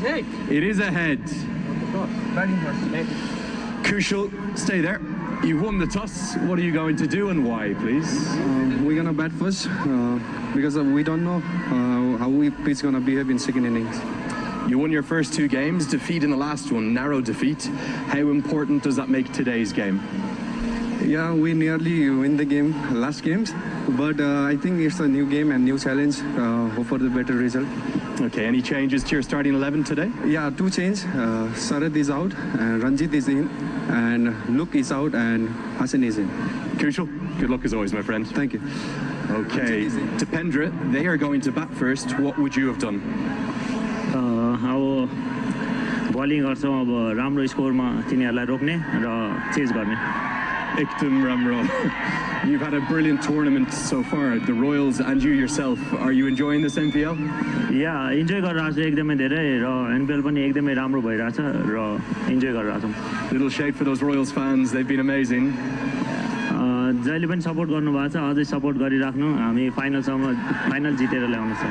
It is a head. Kushal, stay there. You won the toss. What are you going to do and why, please? We're gonna bat first because we don't know how we pitch gonna behave in second innings. You won your first 2 games, defeat in the last one, narrow defeat. How important does that make today's game? Yeah, we nearly win the game last games, but I think it's a new game and new challenge. Hope for the better result. Okay, any changes to your starting 11 today? Yeah, 2 changes. Sarath is out, and Ranjit is in, and Luke is out, and Hassan is in. Kushal, good luck as always, my friend. Thank you. Okay, Dipendra, they are going to bat first. What would you have done? Bowling गर्छौँ अब राम्रो स्कोरमा तिनीहरूलाई रोक्ने र chase गर्ने Ekdom Ramro. You've had a brilliant tournament so far, the Royals and you yourself. Are you enjoying this NPL? या enjoy गरिरहेको छु एकदमै धेरै र एनपिएल पनि एकदमै राम्रो भइरहेछ र इन्जोय गरिरहेछौँ. Little shade for those Royals fans, they've been amazing. जहिले पनि सपोर्ट गर्नुभएको छ, अझै सपोर्ट गरिराख्नु. हामी फाइनल जितेर ल्याउनेछ.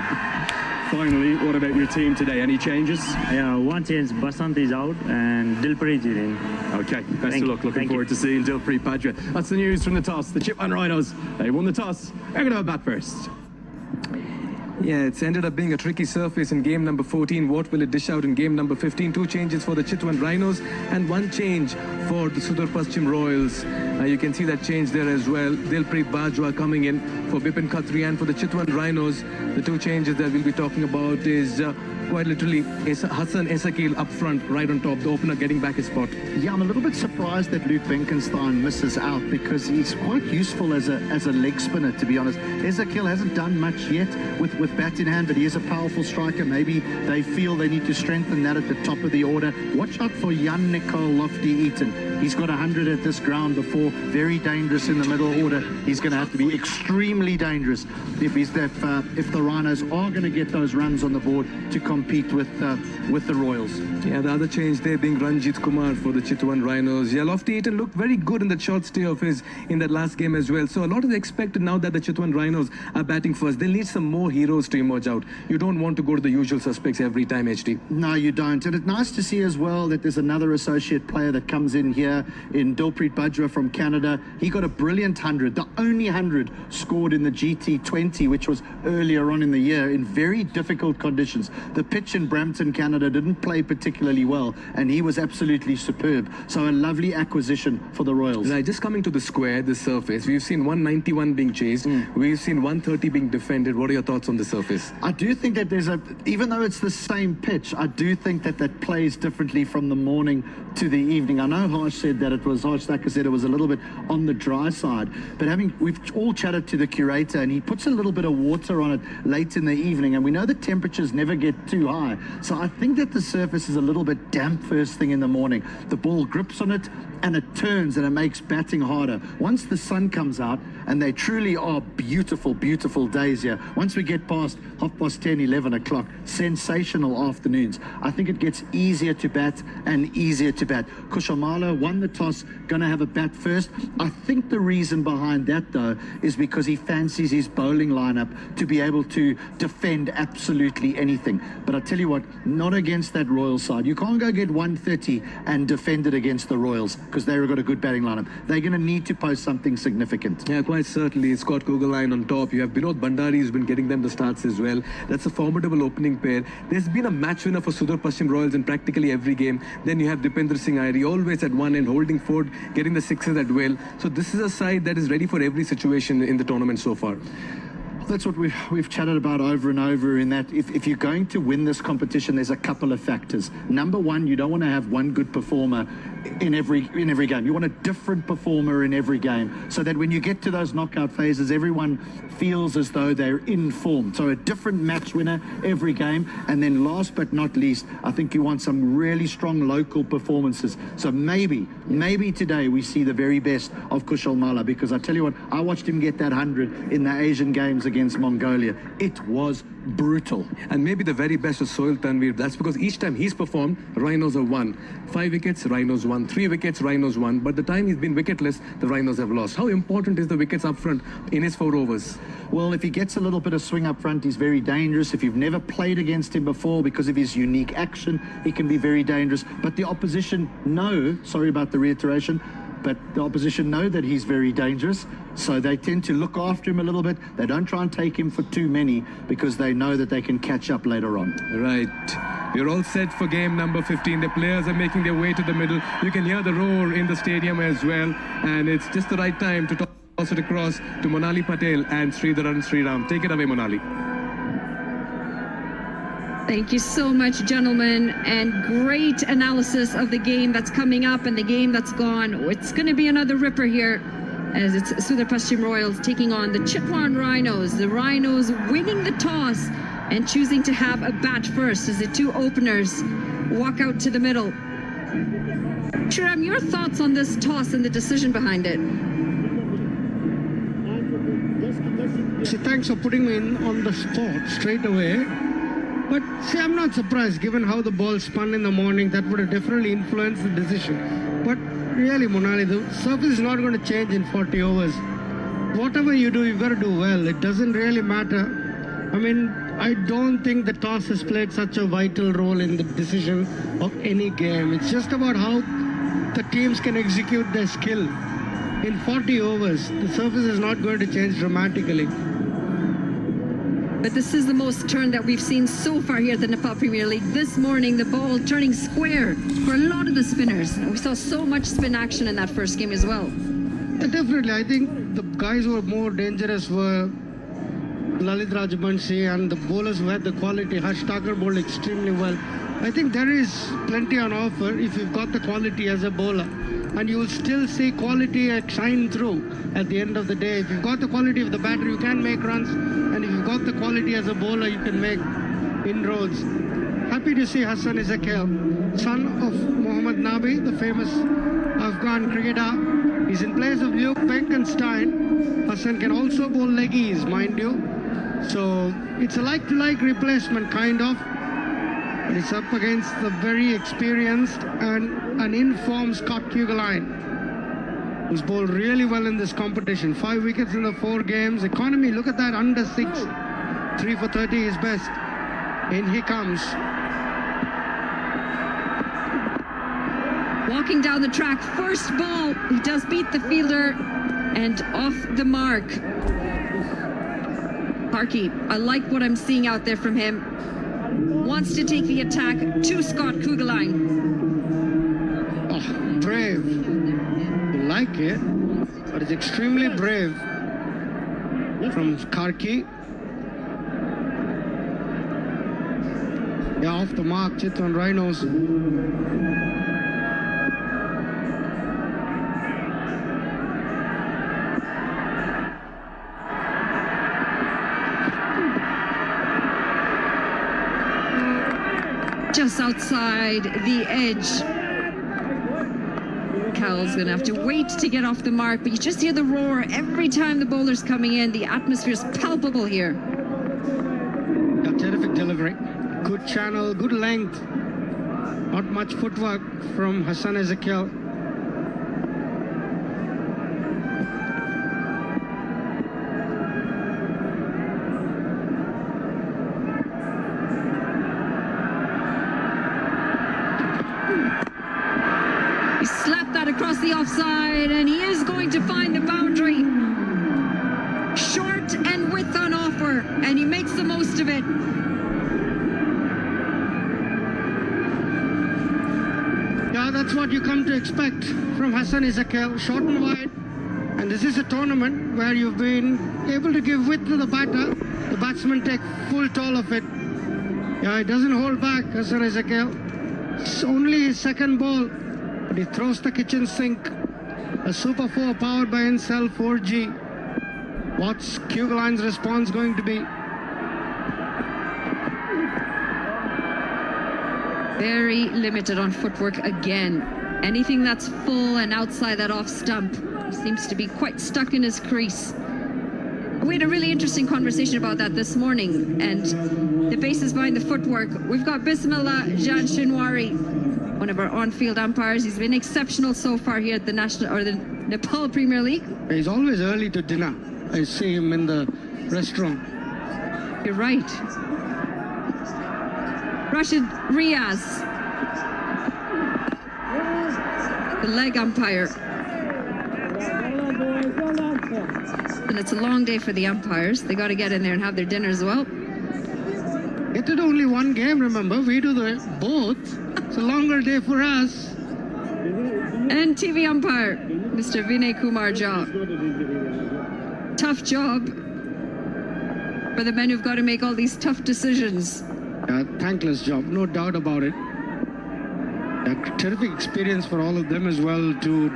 Finally, what about your team today? Any changes? Yeah, one change. Basant is out and Dilpreet is in. Okay, best of luck. Looking forward to seeing Dilpreet Bajwa. That's the news from the toss. The Chitwan Rhinos, they won the toss. They're going to have bat first. Yeah, it's ended up being a tricky surface in game number 14. What will it dish out in game number 15? 2 changes for the Chitwan Rhinos and 1 change for the Sudhurpachim Royals. You can see that change there as well. Dilpreet Bajwa coming in for Bipin Khatri, and for the Chitwan Rhinos, the 2 changes that we'll be talking about is quite literally Hassan Esakil up front, right on top, the opener getting back his spot. Yeah, I'm a little bit surprised that Luke Benkenstein misses out because he's quite useful as a leg spinner, to be honest. Esakil hasn't done much yet with bat in hand, but he is a powerful striker. Maybe they feel they need to strengthen that at the top of the order. Watch out for Jan Nicole Lofty-Eaton. He's got 100 at this ground before. Very dangerous in the middle order. He's going to have to be extremely dangerous if the Rhinos are going to get those runs on the board to compete with the Royals. Yeah, the other change there being Ranjit Kumar for the Chitwan Rhinos. Yeah, Lofty-Eaton looked very good in that short stay of his in that last game as well. So a lot is expected now that the Chitwan Rhinos are batting first. They'll need some more heroes to emerge out. You don't want to go to the usual suspects every time, HD. No, you don't. And it's nice to see as well that there's another associate player that comes in here in Dilpreet Bajwa from Canada. He got a brilliant 100, the only 100 scored in the T20, which was earlier on in the year in very difficult conditions. The pitch in Brampton, Canada didn't play particularly well, and he was absolutely superb. So a lovely acquisition for the Royals. Right, just coming to the square, the surface, we've seen 191 being chased. We've seen 130 being defended. What are your thoughts on the surface? I do think that even though it's the same pitch, I do think that plays differently from the morning to the evening. I know Harsh said that Harsh Thacker said it was a little bit on the dry side, but we've all chatted to the curator, and he puts a little bit of water on it late in the evening, and we know the temperatures never get too high. So I think that the surface is a little bit damp first thing in the morning. The ball grips on it and it turns and it makes batting harder. Once the sun comes out, and they truly are beautiful, beautiful days here. Once we get past 10:30, 11 o'clock, sensational afternoons. I think it gets easier to bat and easier to bat. Kushamala won the toss, going to have a bat first. I think the reason behind that, though, is because he fancies his bowling lineup to be able to defend absolutely anything. But I tell you what, not against that Royal side. You can't go get 130 and defend it against the Royals because they've got a good batting lineup. They're going to need to post something significant. Yeah, quite certainly. Scott Kugelheim on top. You have Binod Bhandari who's been getting them the starts as well. That's a formidable opening pair. There's been a match winner for Sudhurpachim Royals in practically every game. Then you have Dipendra Singh Airi always at one end, holding forward, getting the sixes at will. So this is a side that is ready for every situation in the tournament so far. That's what we've chatted about over and over, in that if you're going to win this competition, there's a couple of factors. Number one, you don't want to have one good performer in every game. You want a different performer in every game, so that when you get to those knockout phases, everyone feels as though they're in form. So a different match winner every game. And then last but not least, I think you want some really strong local performances. So maybe today we see the very best of Kushal Mala, because I tell you what, I watched him get that 100 in the Asian Games against Mongolia. It was brutal. And maybe the very best of Soil Tanvir. That's because each time he's performed, Rhinos have won. 5 wickets, Rhinos won. won 3 wickets, Rhinos won. But the time he's been wicketless, the Rhinos have lost. How important is the wickets up front in his 4 overs? Well, if he gets a little bit of swing up front, he's very dangerous. If you've never played against him before, because of his unique action, he can be very dangerous. But the opposition know, sorry about the reiteration, but the opposition know that he's very dangerous. So they tend to look after him a little bit. They don't try and take him for too many because they know that they can catch up later on. Right. We're all set for game number 15. The players are making their way to the middle. You can hear the roar in the stadium as well. And it's just the right time to toss it across to Monali Patel and Sridharan Sriram. Take it away, Monali. Thank you so much, gentlemen, and great analysis of the game that's coming up and the game that's gone. It's going to be another ripper here as it's Sudhurpachim Royals taking on the Chitwan Rhinos. The Rhinos winning the toss and choosing to have a bat first as the 2 openers walk out to the middle. Sriram, your thoughts on this toss and the decision behind it? See, thanks for putting me in on the spot straight away. But see, I'm not surprised given how the ball spun in the morning. That would have definitely influenced the decision. But really, Monali, the surface is not going to change in 40 overs. Whatever you do, you've got to do well. It doesn't really matter. I mean, I don't think the toss has played such a vital role in the decision of any game. It's just about how the teams can execute their skill. In 40 overs, the surface is not going to change dramatically. But this is the most turn that we've seen so far here at the Nepal Premier League. This morning, the ball turning square for a lot of the spinners. And we saw so much spin action in that first game as well. Definitely. I think the guys who were more dangerous were Lalit Rajbanshi and the bowlers who had the quality. Harsh Thakur bowled extremely well. I think there is plenty on offer if you've got the quality as a bowler. And you will still see quality shine through at the end of the day. If you've got the quality of the batter, you can make runs. And if you've got the quality as a bowler, you can make inroads. Happy to see Hassan Ezekiel, son of Mohammad Nabi, the famous Afghan cricketer. He's in place of Luke Benkenstein. Hassan can also bowl leggies, mind you. So it's a like-to-like replacement, kind of. But it's up against the very experienced and an informed Scott Kugelheim, who's bowled really well in this competition. 5 wickets in the 4 games. Economy, look at that, under 6. 3 for 30 is best. In he comes. Walking down the track, first ball, he does beat the fielder and off the mark. Harky, I like what I'm seeing out there from him. Wants to take the attack to Scott Kugelheim. Oh, brave. You like it, but it's extremely brave from Karki. Yeah, off the mark, Chitwan Rhinos. Just outside the edge. Cowell's gonna have to wait to get off the mark, but you just hear the roar every time the bowler's coming in. The atmosphere's palpable here. Yeah, terrific delivery. Good channel, good length. Not much footwork from Hassan Ezekiel. Slapped that across the offside, and he is going to find the boundary. Short and width on offer, and he makes the most of it. Yeah, that's what you come to expect from Hassan Ezekiel, short and wide. And this is a tournament where you've been able to give width to the batter. The batsmen take full toll of it. Yeah, he doesn't hold back, Hassan Ezekiel. It's only his second ball. But he throws the kitchen sink. A Super 4 powered by NCell 4G. What's Kugelheim's response going to be? Very limited on footwork again. Anything that's full and outside that off stump seems to be quite stuck in his crease. We had a really interesting conversation about that this morning, and the basis behind the footwork. We've got Bismillah Jan Shinwari, one of our on-field umpires. He's been exceptional so far here at the the Nepal Premier League. He's always early to dinner. I see him in the restaurant. You're right. Rashid Riaz, the leg umpire. And it's a long day for the umpires. They got to get in there and have their dinner as well. It did only one game, remember? We do the both. It's a longer day for us. And TV umpire, Mr. Vinay Kumar Jha. Tough job for the men who've got to make all these tough decisions. Thankless job, no doubt about it. A terrific experience for all of them as well to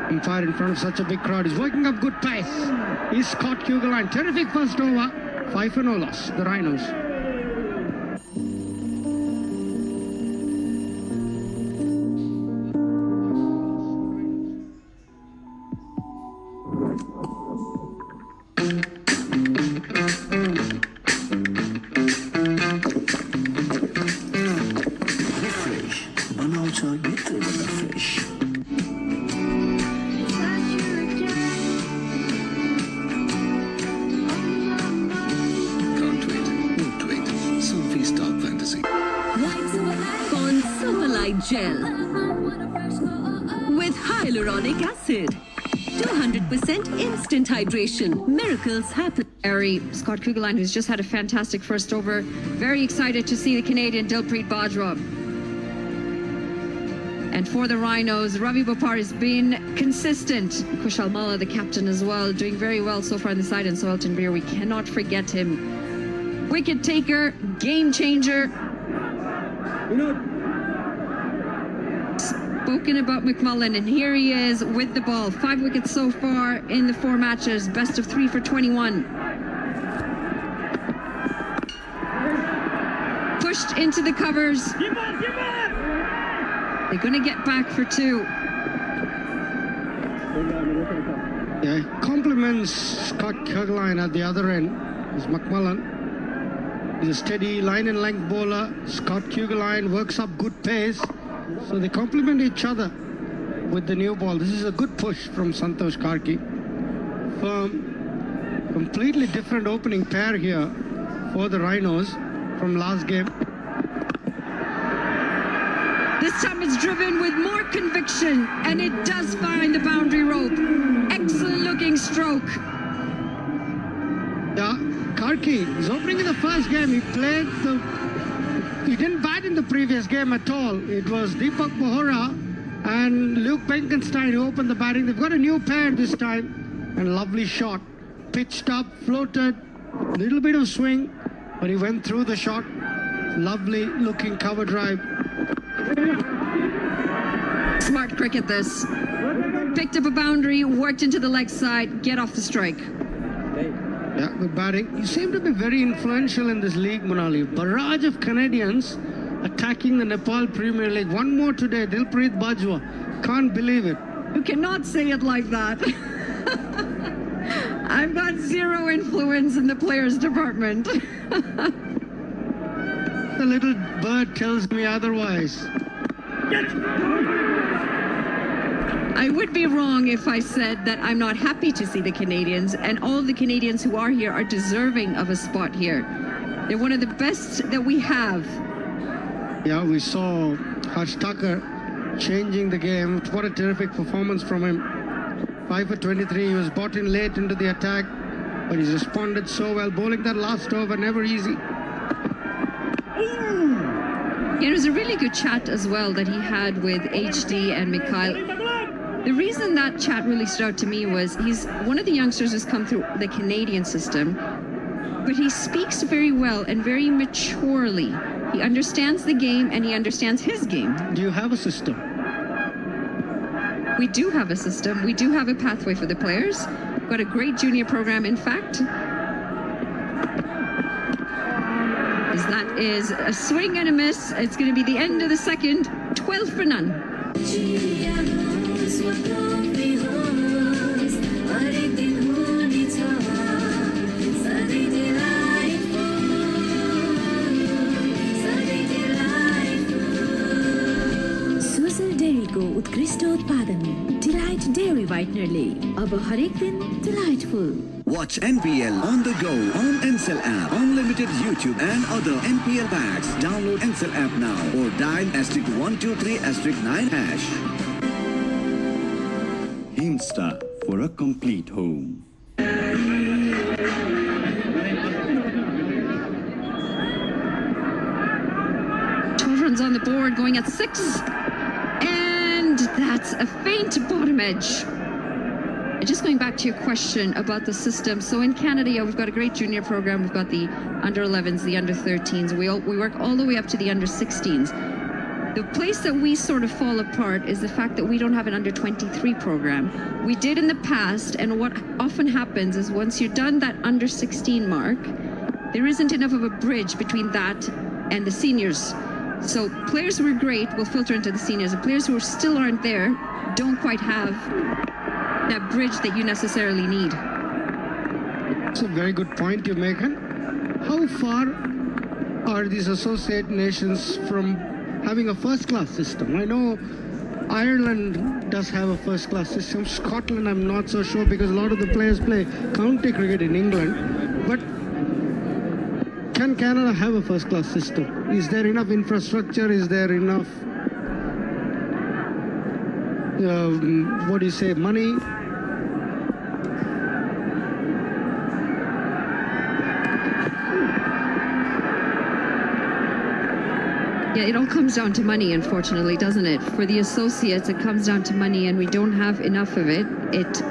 umpire in front of such a big crowd. He's working up good pace. He's Scott Kugelheim. Terrific first over. 5-0 loss, the Rhinos. Gel with hyaluronic acid. 200% instant hydration. Miracles happen. Scott Kugelheim, who's just had a fantastic first over. Very excited to see the Canadian Dilpreet Bajwa. And for the Rhinos, Ravi Bopar has been consistent. Kushal Malla, the captain as well, doing very well so far on the side. And Soelton Beer, we cannot forget him. Wicket taker, game changer. Spoken about McMullen, and here he is with the ball. 5 wickets so far in the 4 matches. Best of 3 for 21. Pushed into the covers. They're going to get back for 2. Yeah, compliments Scott Kugelheim at the other end. Is McMullen. He's a steady line and length bowler. Scott Kugelheim works up good pace. So they complement each other with the new ball. This is a good push from Santosh Karki. Firm, completely different opening pair here for the Rhinos from last game. This time it's driven with more conviction, and it does find the boundary rope. Excellent looking stroke. Yeah, Karki is opening in the first game. He didn't bat in the previous game at all. It was Deepak Bohra and Luke Benkenstein who opened the batting. They've got a new pair this time. And lovely shot. Pitched up, floated, little bit of swing, but he went through the shot. Lovely looking cover drive. Smart cricket this. Picked up a boundary, worked into the leg side, get off the strike. Yeah, good batting. You seem to be very influential in this league, Manali. Barrage of Canadians attacking the Nepal Premier League. One more today, Dilpreet Bajwa. Can't believe it. You cannot say it like that. I've got 0 influence in the players department. The little bird tells me otherwise. I would be wrong if I said that I'm not happy to see the Canadians, and all of the Canadians who are here are deserving of a spot here. They're one of the best that we have. Yeah, we saw Harsh Thakur changing the game. What a terrific performance from him. 5 for 23. He was brought in late into the attack, but he's responded so well. Bowling that last over, never easy. It was a really good chat as well that he had with HD and Mikhail. The reason that chat really stood out to me was he's one of the youngsters who's come through the Canadian system, but he speaks very well and very maturely. He understands the game and he understands his game. Do you have a system? We do have a system. We do have a pathway for the players. We've got a great junior program, in fact. As that is a swing and a miss. It's going to be the end of the second. 12 for none. को उत्कृष्ट उत्पादन delight dairy व्हाइटनरले अब हरेक दिन delightful. Watch NPL on the go on Ncell app. Unlimited YouTube and other NPL packs. Download Ncell app now or dial *123*9#. Himsta for a complete home. 12 runs on the board, going at 6. And that's a faint bottom edge. Just going back to your question about the system. So in Canada, yeah, we've got a great junior program. We've got the under 11s, the under 13s. We work all the way up to the under 16s. The place that we sort of fall apart is the fact that we don't have an under 23 program. We did in the past, and what often happens is once you're done that under 16 mark, there isn't enough of a bridge between that and the seniors. So players who are great will filter into the seniors, and players who still aren't there don't quite have that bridge that you necessarily need. That's a very good point you're making. How far are these associate nations from having a first-class system? I know Ireland does have a first-class system. Scotland, I'm not so sure because a lot of the players play county cricket in England. But can Canada have a first-class system? Is there enough infrastructure? Is there enough, what do you say, money? Yeah, it all comes down to money, unfortunately, doesn't it? For the associates, it comes down to money, and we don't have enough of it. It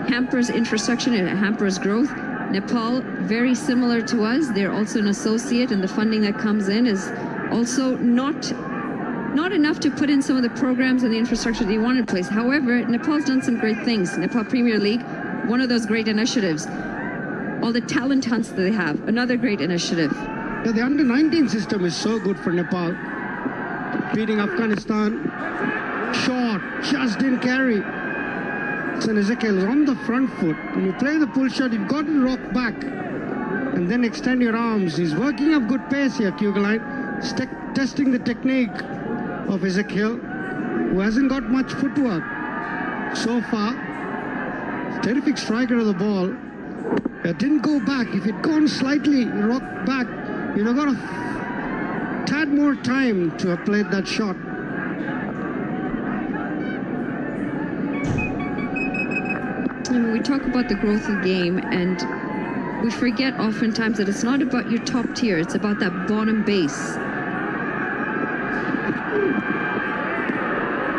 hampers infrastructure, it hampers growth. Nepal, very similar to us. They're also an associate, and the funding that comes in is also not enough to put in some of the programs and the infrastructure that you want in place. However, Nepal's done some great things. Nepal Premier League, one of those great initiatives. All the talent hunts that they have, another great initiative. Yeah, the under-19 system is so good for Nepal. Beating Afghanistan, short, just didn't carry. So Ezekiel is on the front foot. When you play the pull shot, you've got to rock back and then extend your arms. He's working up good pace here, Kugelheim. Testing the technique of Ezekiel, who hasn't got much footwork so far. Terrific striker of the ball. It didn't go back. If it gone slightly, rocked back, you'd have got a tad more time to have played that shot. We talk about the growth of the game, and we forget oftentimes that it's not about your top tier, it's about that bottom base.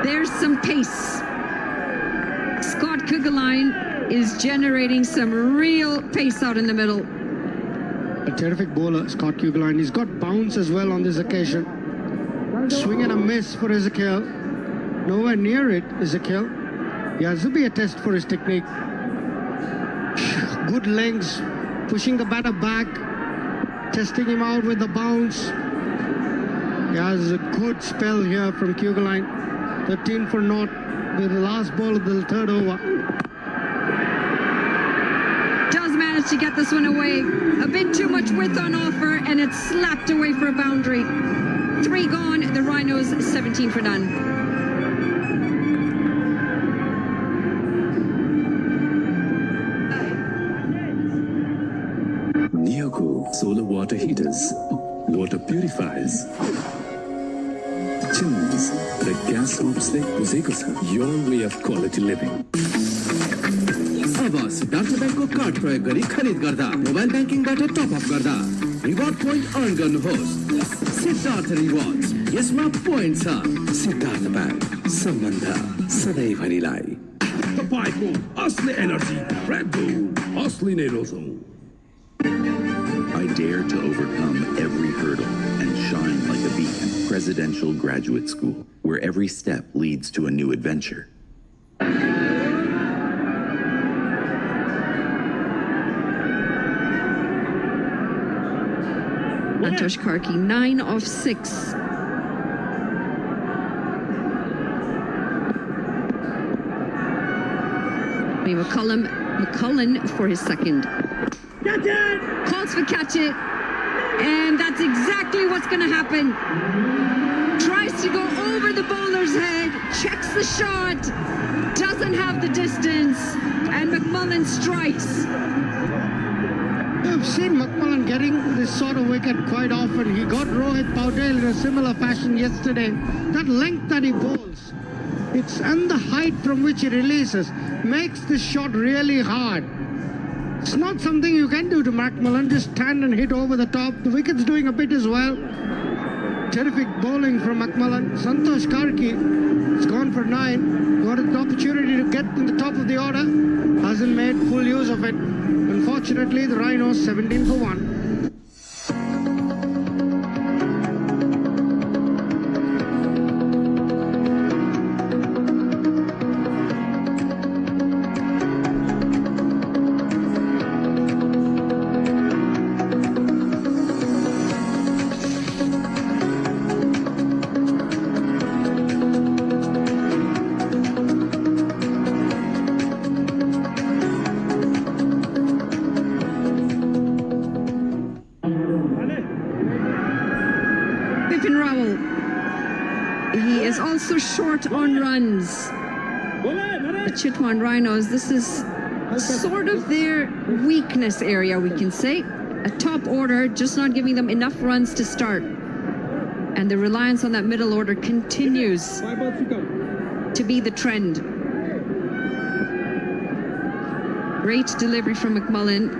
There's some pace. Scott Kugelheim is generating some real pace out in the middle. A terrific bowler, Scott Kugelheim. He's got bounce as well on this occasion. Swing and a miss for Ezekiel. Nowhere near it, Ezekiel. Yeah, this will be a test for his technique. Good legs, pushing the batter back, testing him out with the bounce. Yeah, this is a good spell here from Kugelheim. 13 for naught with the last ball of the third over. Does manage to get this one away. A bit too much width on offer, and it's slapped away for a boundary. 3 gone, the Rhinos 17 for none. Neoco solar water heaters, water purifiers, chimneys raw gas स्टोभ्सले बुझेको छ your way of quality living. अब सिद्धार्थ ब्याङ्कको card प्रयोग गरी खरिद गर्दा mobile ब्याङ्किङबाट top up गर्दा reward point earn गर्नुहोस्. सिद्धार्थ रिवार्ड्स, यसमा पोइन्ट छ. सिद्धार्थ ब्याङ्क, सम्बन्ध सधैँभरिलाई. तपाईँको असली एनर्जी रेड बुल असली नै रोजौं. I dare to overcome every hurdle and shine like a beacon. Presidential Graduate School, where every step leads to a new adventure. Antosh Karki, 9 of 6. McCullen for his second. Catch it! Calls for catch it. And that's exactly what's going to happen. Tries to to go over the bowler's head, checks the shot, doesn't have the distance, and McMullen strikes. I've seen McMullen getting this sort of wicket quite often. He got Rohit Paudel in a similar fashion yesterday. That length that he bowls, and the height from which he releases makes this shot really hard. It's not something you can do to McMullen, just stand and hit over the top. The wicket's doing a bit as well. Terrific bowling from McMullen. Santosh Karki has gone for 9. Got an opportunity to get in the top of the order. Hasn't made full use of it. Unfortunately, the Rhinos 17 for 1. Short on runs. The Chitwan Rhinos, this is sort of their weakness area, we can say. A top order, just not giving them enough runs to start. And the reliance on that middle order continues to be the trend. Great delivery from McMullen.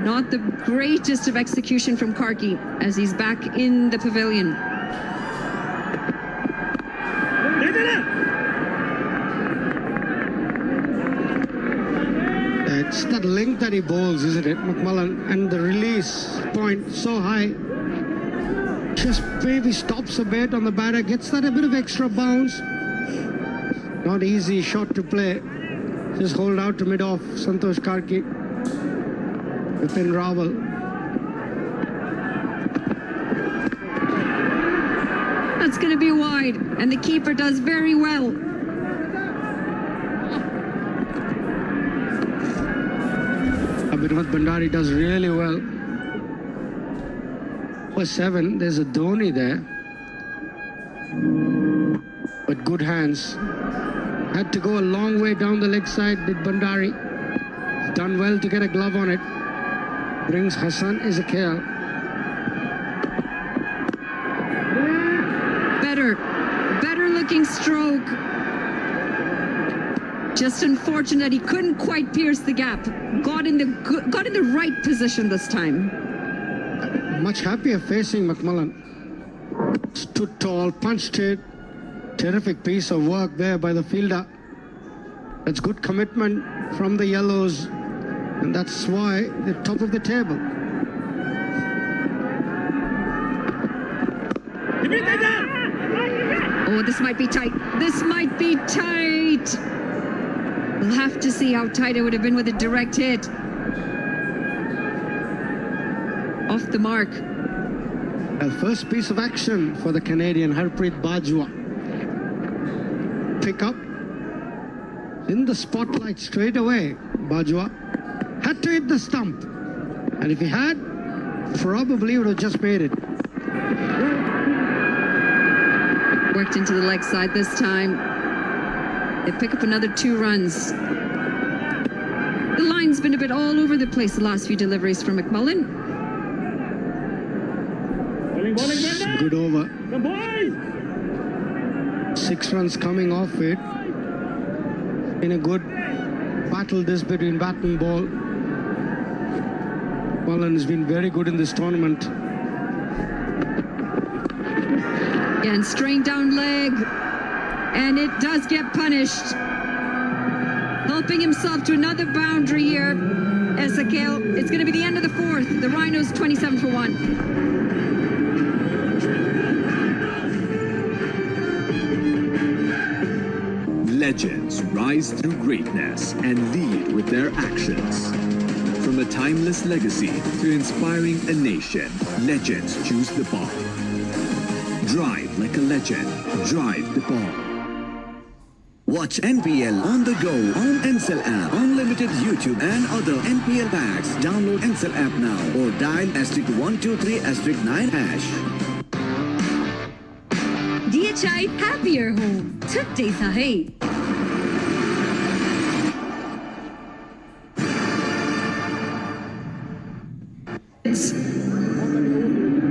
Not the greatest of execution from Karki as he's back in the pavilion. It's that length that he bowls, isn't it, McMullen? And the release point so high. Just maybe stops a bit on the batter, gets that a bit of extra bounce. Not easy shot to play. Just hold out to mid-off, Santosh Karki. Within Raval. That's going to be wide, and the keeper does very well. Abhinav Bhandari does really well. For 7, there's a Dhoni there. But good hands. Had to go a long way down the leg side, did Bhandari. Done well to get a glove on it. Brings Hassan Ezekiel. Better looking stroke. Just unfortunate he couldn't quite pierce the gap. Got in the right position this time. Much happier facing McMullen. Stood tall, punched it. Terrific piece of work there by the fielder. That's good commitment from the Yellows, and that's why they're top of the table. Oh, this might be tight. This might be tight. We'll have to see how tight it would have been with a direct hit. Off the mark. A first piece of action for the Canadian, Harpreet Bajwa. Pick up. In the spotlight straight away, Bajwa. Had to hit the stump. And if he had, probably would have just made it. Worked into the leg side this time. They pick up another 2 runs. The line's been a bit all over the place the last few deliveries from McMullen. Good over. 6 runs coming off it. In a good battle this between bat and ball. McMullen has been very good in this tournament. Again, strained down leg. And it does get punished. Helping himself to another boundary here. Ezekiel, it's going to be the end of the 4th. The Rhinos 27 for 1. Legends rise through greatness and lead with their actions. From a timeless legacy to inspiring a nation, legends choose the ball. Drive like a legend. Drive the ball. Watch NPL on the go on Ncell app. Unlimited YouTube and other NPL packs. Download Ncell app now or dial *123*9#. DHI Happier Home. Chuttai sahi.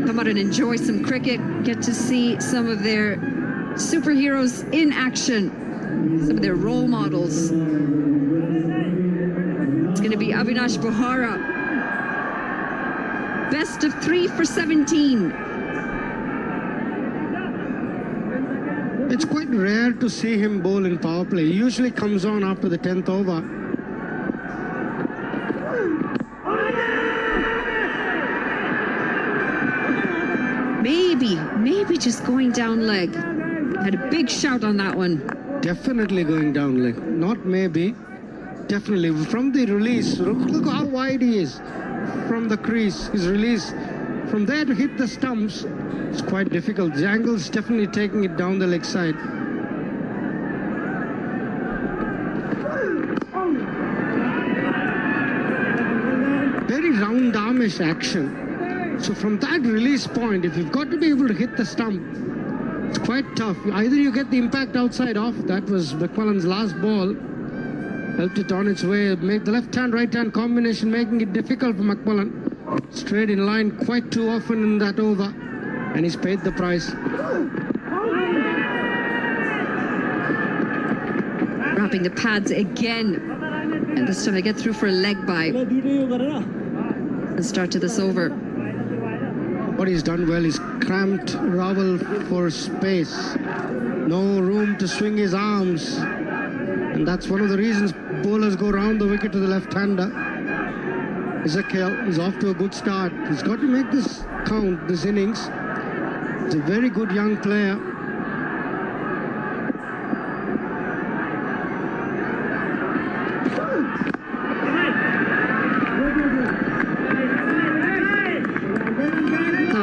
Come out and enjoy some cricket. Get to see some of their superheroes in action. Some of their role models. It's going to be Avinash Bohara. Best of 3 for 17. It's quite rare to see him bowl in power play. He usually comes on after the 10th over. Maybe just going down leg. Had a big shout on that one. Definitely going down leg. Not maybe. Definitely. From the release, look how wide he is. From the crease, his release. From there to hit the stumps, it's quite difficult. Jangle's definitely taking it down the leg side. Very round armish action. So from that release point, if you've got to be able to hit the stump, it's quite tough. Either you get the impact outside off, that was McMullen's last ball, helped it on its way, make the left-hand, right-hand combination, making it difficult for McMullen. Straight in line quite too often in that over, and he's paid the price. Wrapping the pads again, and this time they get through for a leg bye. The start to this over. What he's done well is cramped Raval for space. No room to swing his arms. And that's one of the reasons bowlers go round the wicket to the left-hander. Ezekiel is off to a good start. He's got to make this count, this innings. He's a very good young player.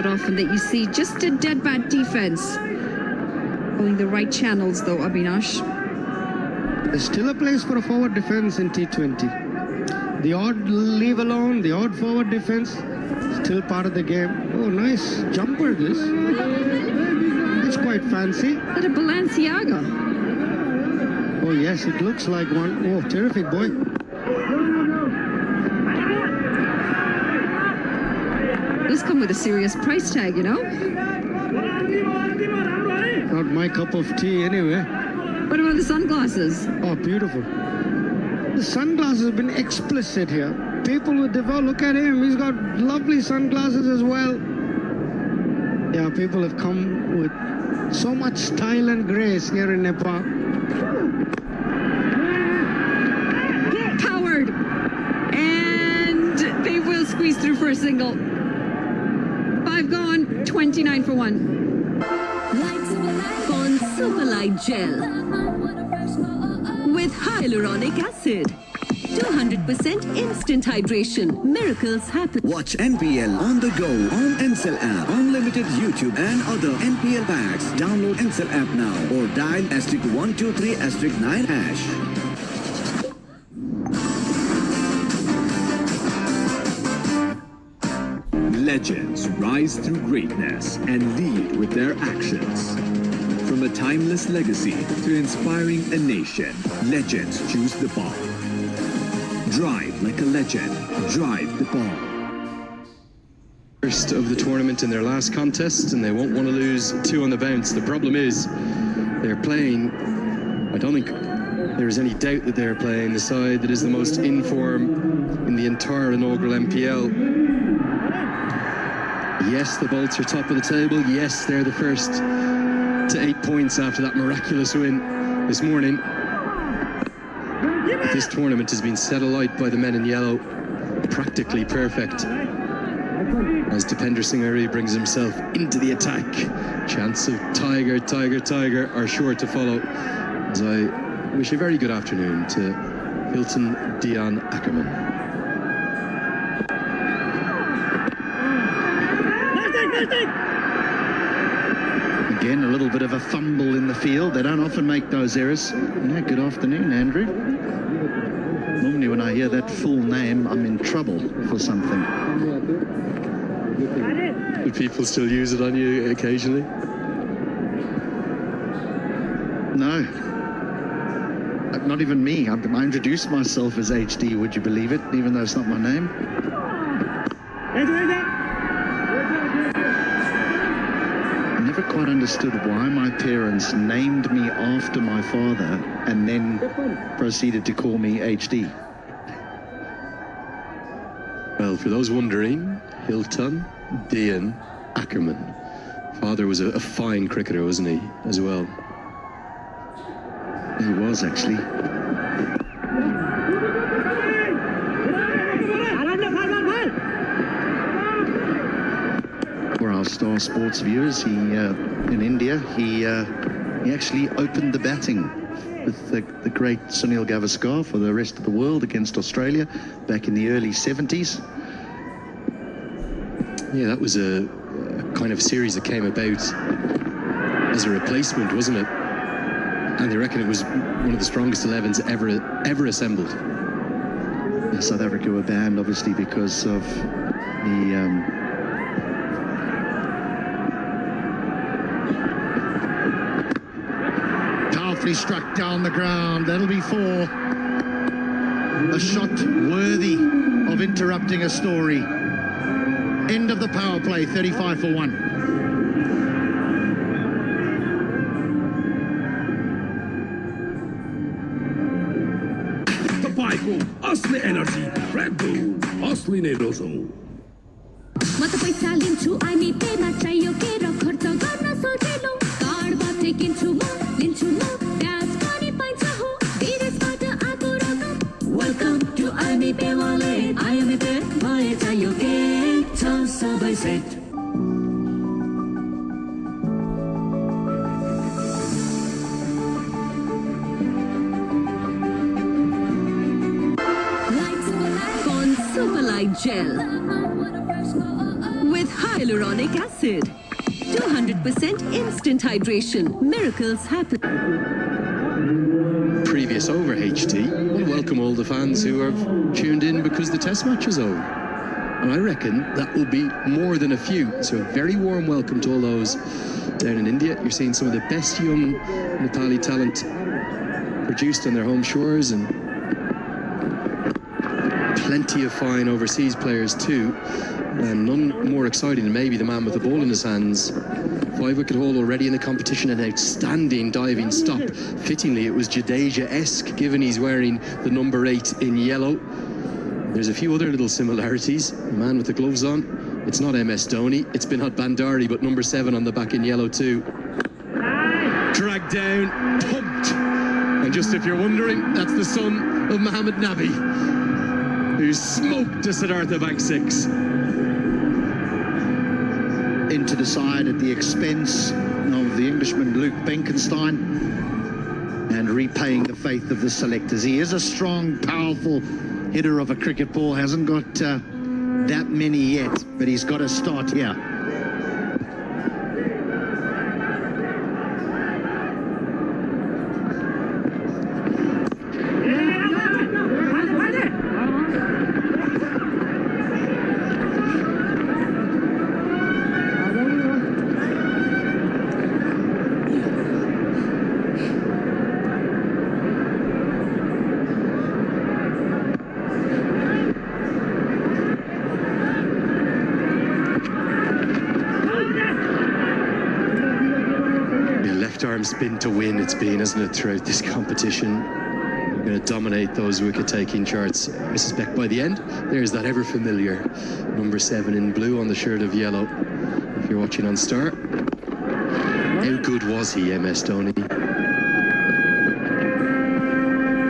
Often that you see just a dead bad defense. Going the right channels though, Avinash. There's still a place for a forward defense in T20. The odd leave alone, the odd forward defense, still part of the game. Oh, nice jumper this. It's quite fancy. Is that a Balenciaga? Oh yes, it looks like one. Oh, terrific boy. Those come with a serious price tag, you know? Not my cup of tea anyway. What about the sunglasses? Oh, beautiful. The sunglasses have been explicit here. People with devout, look at him. He's got lovely sunglasses as well. Yeah, people have come with so much style and grace here in Nepal. Powered. And they will squeeze through for a single. 5 gone, 29 for 1. Con Super Light Gel with hyaluronic acid. 200% instant hydration. Miracles happen. Watch NPL on the go on Ncell app. Unlimited YouTube and other NPL packs. Download Ncell app now or dial *123*9#. Legends rise through greatness and lead with their actions. From a timeless legacy to inspiring a nation, legends choose the ball. Drive like a legend. Drive the ball. First of the tournament in their last contest, and they won't want to lose 2 on the bounce. The problem is they're playing, I don't think there is any doubt that they're playing the side that is the most in form in the entire inaugural NPL. Yes, the Bolts are top of the table. Yes, they're the first to 8 points after that miraculous win this morning. This tournament has been set alight by the men in yellow. Practically perfect. As Dipender Singh Ari brings himself into the attack. Chance of Tiger are sure to follow. As I wish a very good afternoon to Hilton Dion Ackerman. Again, a little bit of a fumble in the field. They don't often make those errors. Yeah, good afternoon, Andrew. Normally when I hear that full name, I'm in trouble for something. Do people still use it on you occasionally? No. Not even me. I introduced myself as HD, would you believe it? Even though it's not my name. I never quite understood why my parents named me after my father and then proceeded to call me HD. Well, for those wondering, Hilton Dean Ackerman. Father was a fine cricketer, wasn't he, as well? He was, actually. For our Star Sports viewers, in India, he actually opened the batting with the great Sunil Gavaskar for the rest of the world against Australia back in the early 70s. Yeah, that was a kind of series that came about as a replacement, wasn't it? And they reckon it was one of the strongest 11s ever assembled. South Africa were banned, obviously, because of the powerfully struck down the ground. That'll be 4. A shot worthy of interrupting a story. End of the power play, 35 for 1. Asli energy, Red Bull, Asli Rhinos. म त पैसा लिन्छु अनि पेमा चाहियो के र खर्च गर्न सजिलो कार्डबाट किन्छु म लिन्छु म ब्याज पनि पाइन्छ हो विदेशबाट आएको रकम वेलकम टु आइमी पे वालेट आइमी पे भए चाहियो के छ सबै set Gel with hyaluronic acid. 200% instant hydration. Miracles happen. Previous over HT. I want to welcome all the fans who have tuned in because the test match is over. And I reckon that will be more than a few. So a very warm welcome to all those down in India. You're seeing some of the best young Nepali talent produced on their home shores, and plenty of fine overseas players too, and none more exciting than maybe the man with the ball in his hands. 5-wicket haul already in the competition, an outstanding diving stop. Fittingly, it was Jadeja-esque, given he's wearing the number 8 in yellow. There's a few other little similarities. The man with the gloves on, it's not MS Dhoni, it's Binod Bandari, but number 7 on the back in yellow too. Dragged down, pumped, and just if you're wondering, that's the son of Mohammed Nabi, who smoked a Siddhartha Bank 6. Into the side at the expense of the Englishman Luke Benkenstein, and repaying the faith of the selectors. He is a strong, powerful hitter of a cricket ball. Hasn't got that many yet, but he's got to start here. Spin to win it's been, isn't it, throughout this competition. We're going to dominate those wicket-taking charts. I suspect by the end, there's that ever-familiar number 7 in blue on the shirt of yellow. If you're watching on Star, how good was he, MS Dhoni?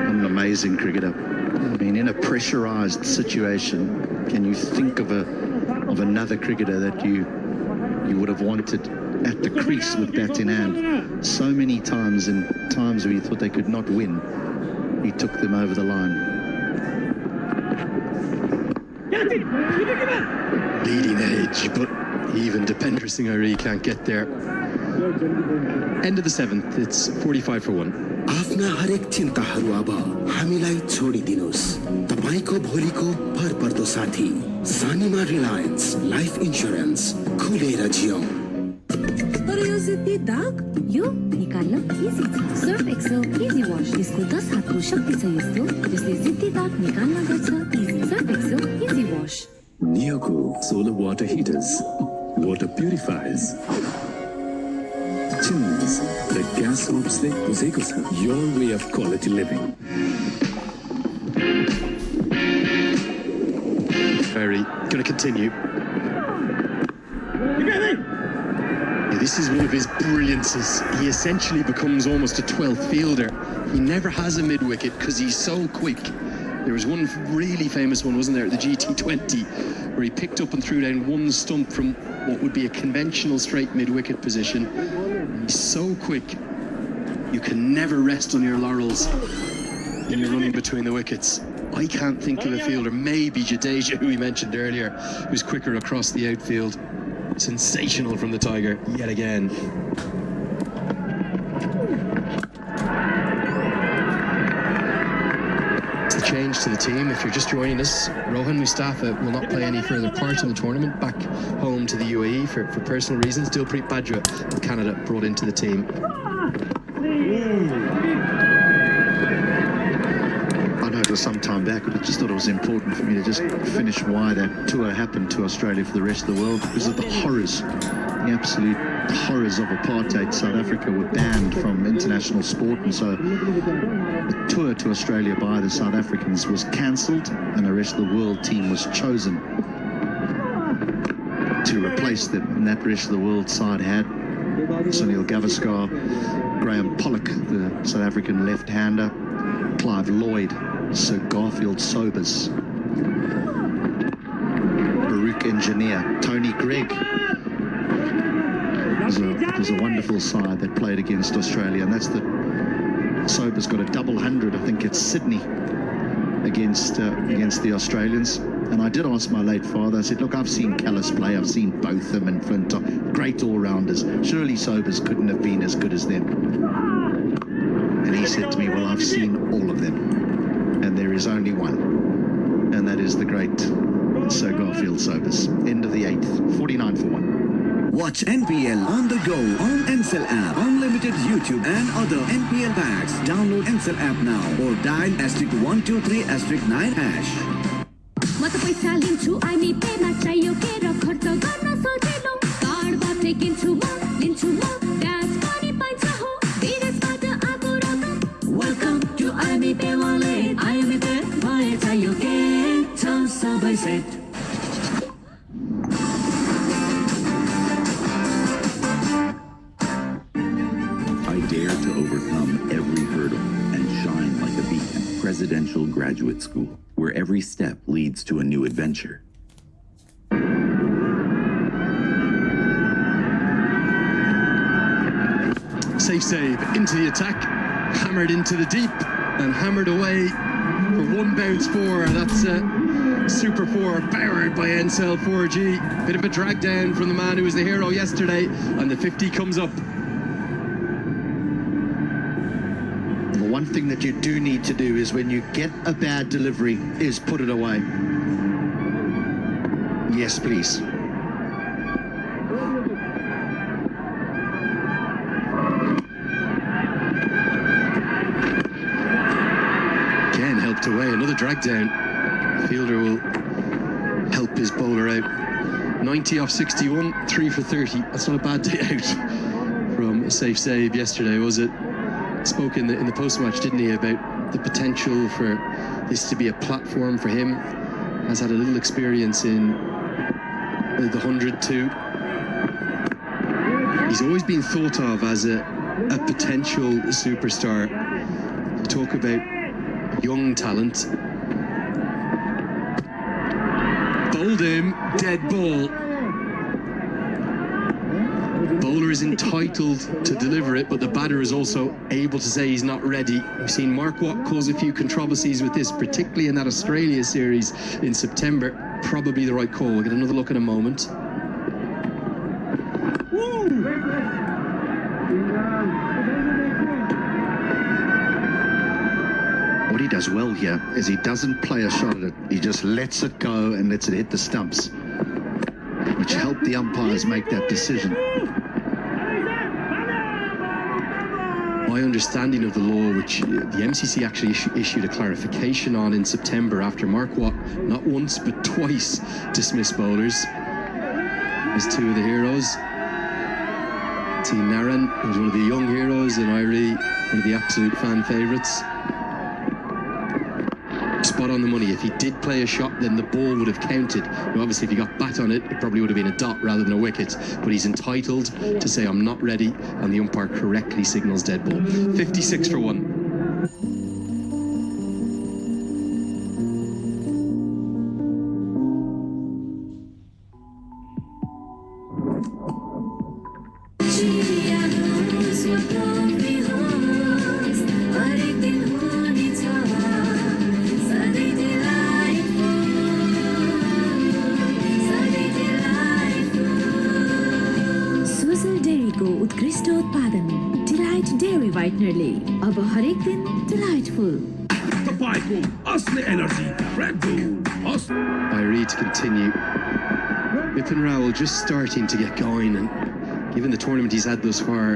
An amazing cricketer. I mean, in a pressurised situation, can you think of another cricketer that you would have wanted at the crease with bat in hand? So many times, in times where you thought they could not win, he took them over the line. Leading edge, but even Dipender Singh Ari can't get there. End of the 7th, it's 45 for 1. आफ्ना हरेक चिन्ताहरू अब हामीलाई छोडिदिनुस् तपाईको भोलिको भरपर्दो साथी सानीमा Reliance life insurance खुलेर जियौं तर यो जिद्दी दाग यो निकाल्न इजी छ सर्फ एक्सेल इजी वाश यसको 10 हातको शक्ति छ यस्तो जसले जिद्दी दाग निकाल्न गर्छ easy Surf Excel easy wash Neoco solar water heaters, water purifiers, chimneys, the gas hoops they buzeeko cha. Your way of quality living. Very going to continue. This is one of his brilliances. He essentially becomes almost a 12th fielder. He never has a mid-wicket because he's so quick. There was one really famous one, wasn't there, at the GT20, where he picked up and threw down one stump from what would be a conventional straight mid-wicket position. He's so quick. You can never rest on your laurels when you're running between the wickets. I can't think of a fielder, maybe Jadeja, who we mentioned earlier, who's quicker across the outfield. Sensational from the Tiger, yet again. It's the change to the team. If you're just joining us, Rohan Mustafa will not play any further part in the tournament, back home to the UAE for personal reasons. Dilpreet Bajwa of Canada brought into the team. It was some time back, but I just thought it was important for me to just finish why that tour happened to Australia for the rest of the world, because of the horrors, the absolute horrors of apartheid. South Africa were banned from international sport, and so the tour to Australia by the South Africans was cancelled, and the rest of the world team was chosen to replace them. And that rest of the world side had Sunil Gavaskar, Graham Pollock, the South African left-hander, Clive Lloyd, Sir Garfield Sobers, Baruch Engineer, Tony Gregg. It was a wonderful side that played against Australia, and that's the Sobers got a double 100, I think it's Sydney, against the Australians. And I did ask my late father, I said, look, I've seen Callis play, I've seen Botham and Flintoff, great all-rounders. Surely Sobers couldn't have been as good as them. And he said to me, well, I've seen all of them. And there is only one. And that is the great Sir Garfield Sobers. End of the 8th, 49 for 1. Watch NPL on the go on Ncell app, unlimited YouTube and other NPL packs. Download Ncell app now or dial *123*9#. म त पैसा लिन्छु अनि पेमा चाहियो के र खर्च गर्न सजिलो कार्डबाट किन्छु म लिन्छु म ब्याज पनि पाइन्छ हो विदेशबाट आएको रकम वेलकम टु आइमी पे वालेट आइमी पे भए चाहियो के छ सबै set I dare to overcome every hurdle and shine like a beacon. Presidential Graduate School, where every step leads to a new adventure. Safe save into the attack, hammered into the deep and hammered away for one bounce four. That's a super four powered by Ncell 4G. Bit of a drag down from the man who was the hero yesterday, and the 50 comes up. The one thing that you do need to do is when you get a bad delivery is put it away. Yes, please. Again helped away, another drag down. The fielder will help his bowler out. 90 off 61, 3 for 30. That's not a bad day out from a safe save yesterday, was it? Spoke in the post-match, didn't he, about the potential for this to be a platform for him. Has had a little experience in the 100 too. He's always been thought of as a potential superstar. You talk about young talent. Bowled him, dead ball. Bowler is entitled to deliver it, but the batter is also able to say he's not ready. We've seen Mark Watt cause a few controversies with this, particularly in that Australia series in September. Probably the right call. We'll get another look in a moment. What he does well here is he doesn't play a shot at it. He just lets it go and lets it hit the stumps, which helped the umpires make that decision. my understanding of the law, which the MCC actually issued a clarification on in September after Mark Watt, not once but twice, dismissed bowlers. There's two of the heroes. T. Naran, who's one of the young heroes in Irie, one of the absolute fan favourites. Spot on the money. If he did play a shot, then the ball would have counted. Now, obviously, if he got bat on it, it probably would have been a dot rather than a wicket. But he's entitled to say, I'm not ready, and the umpire correctly signals dead ball. 56 for 1. उत्कृष्ट उत्पादन delight dairy व्हाइटनरले अब हरेक दिन delightful तपाईँको असली energy red bull Irie to continue. Vipin Rowell just starting to get going, and given the tournament he's had thus far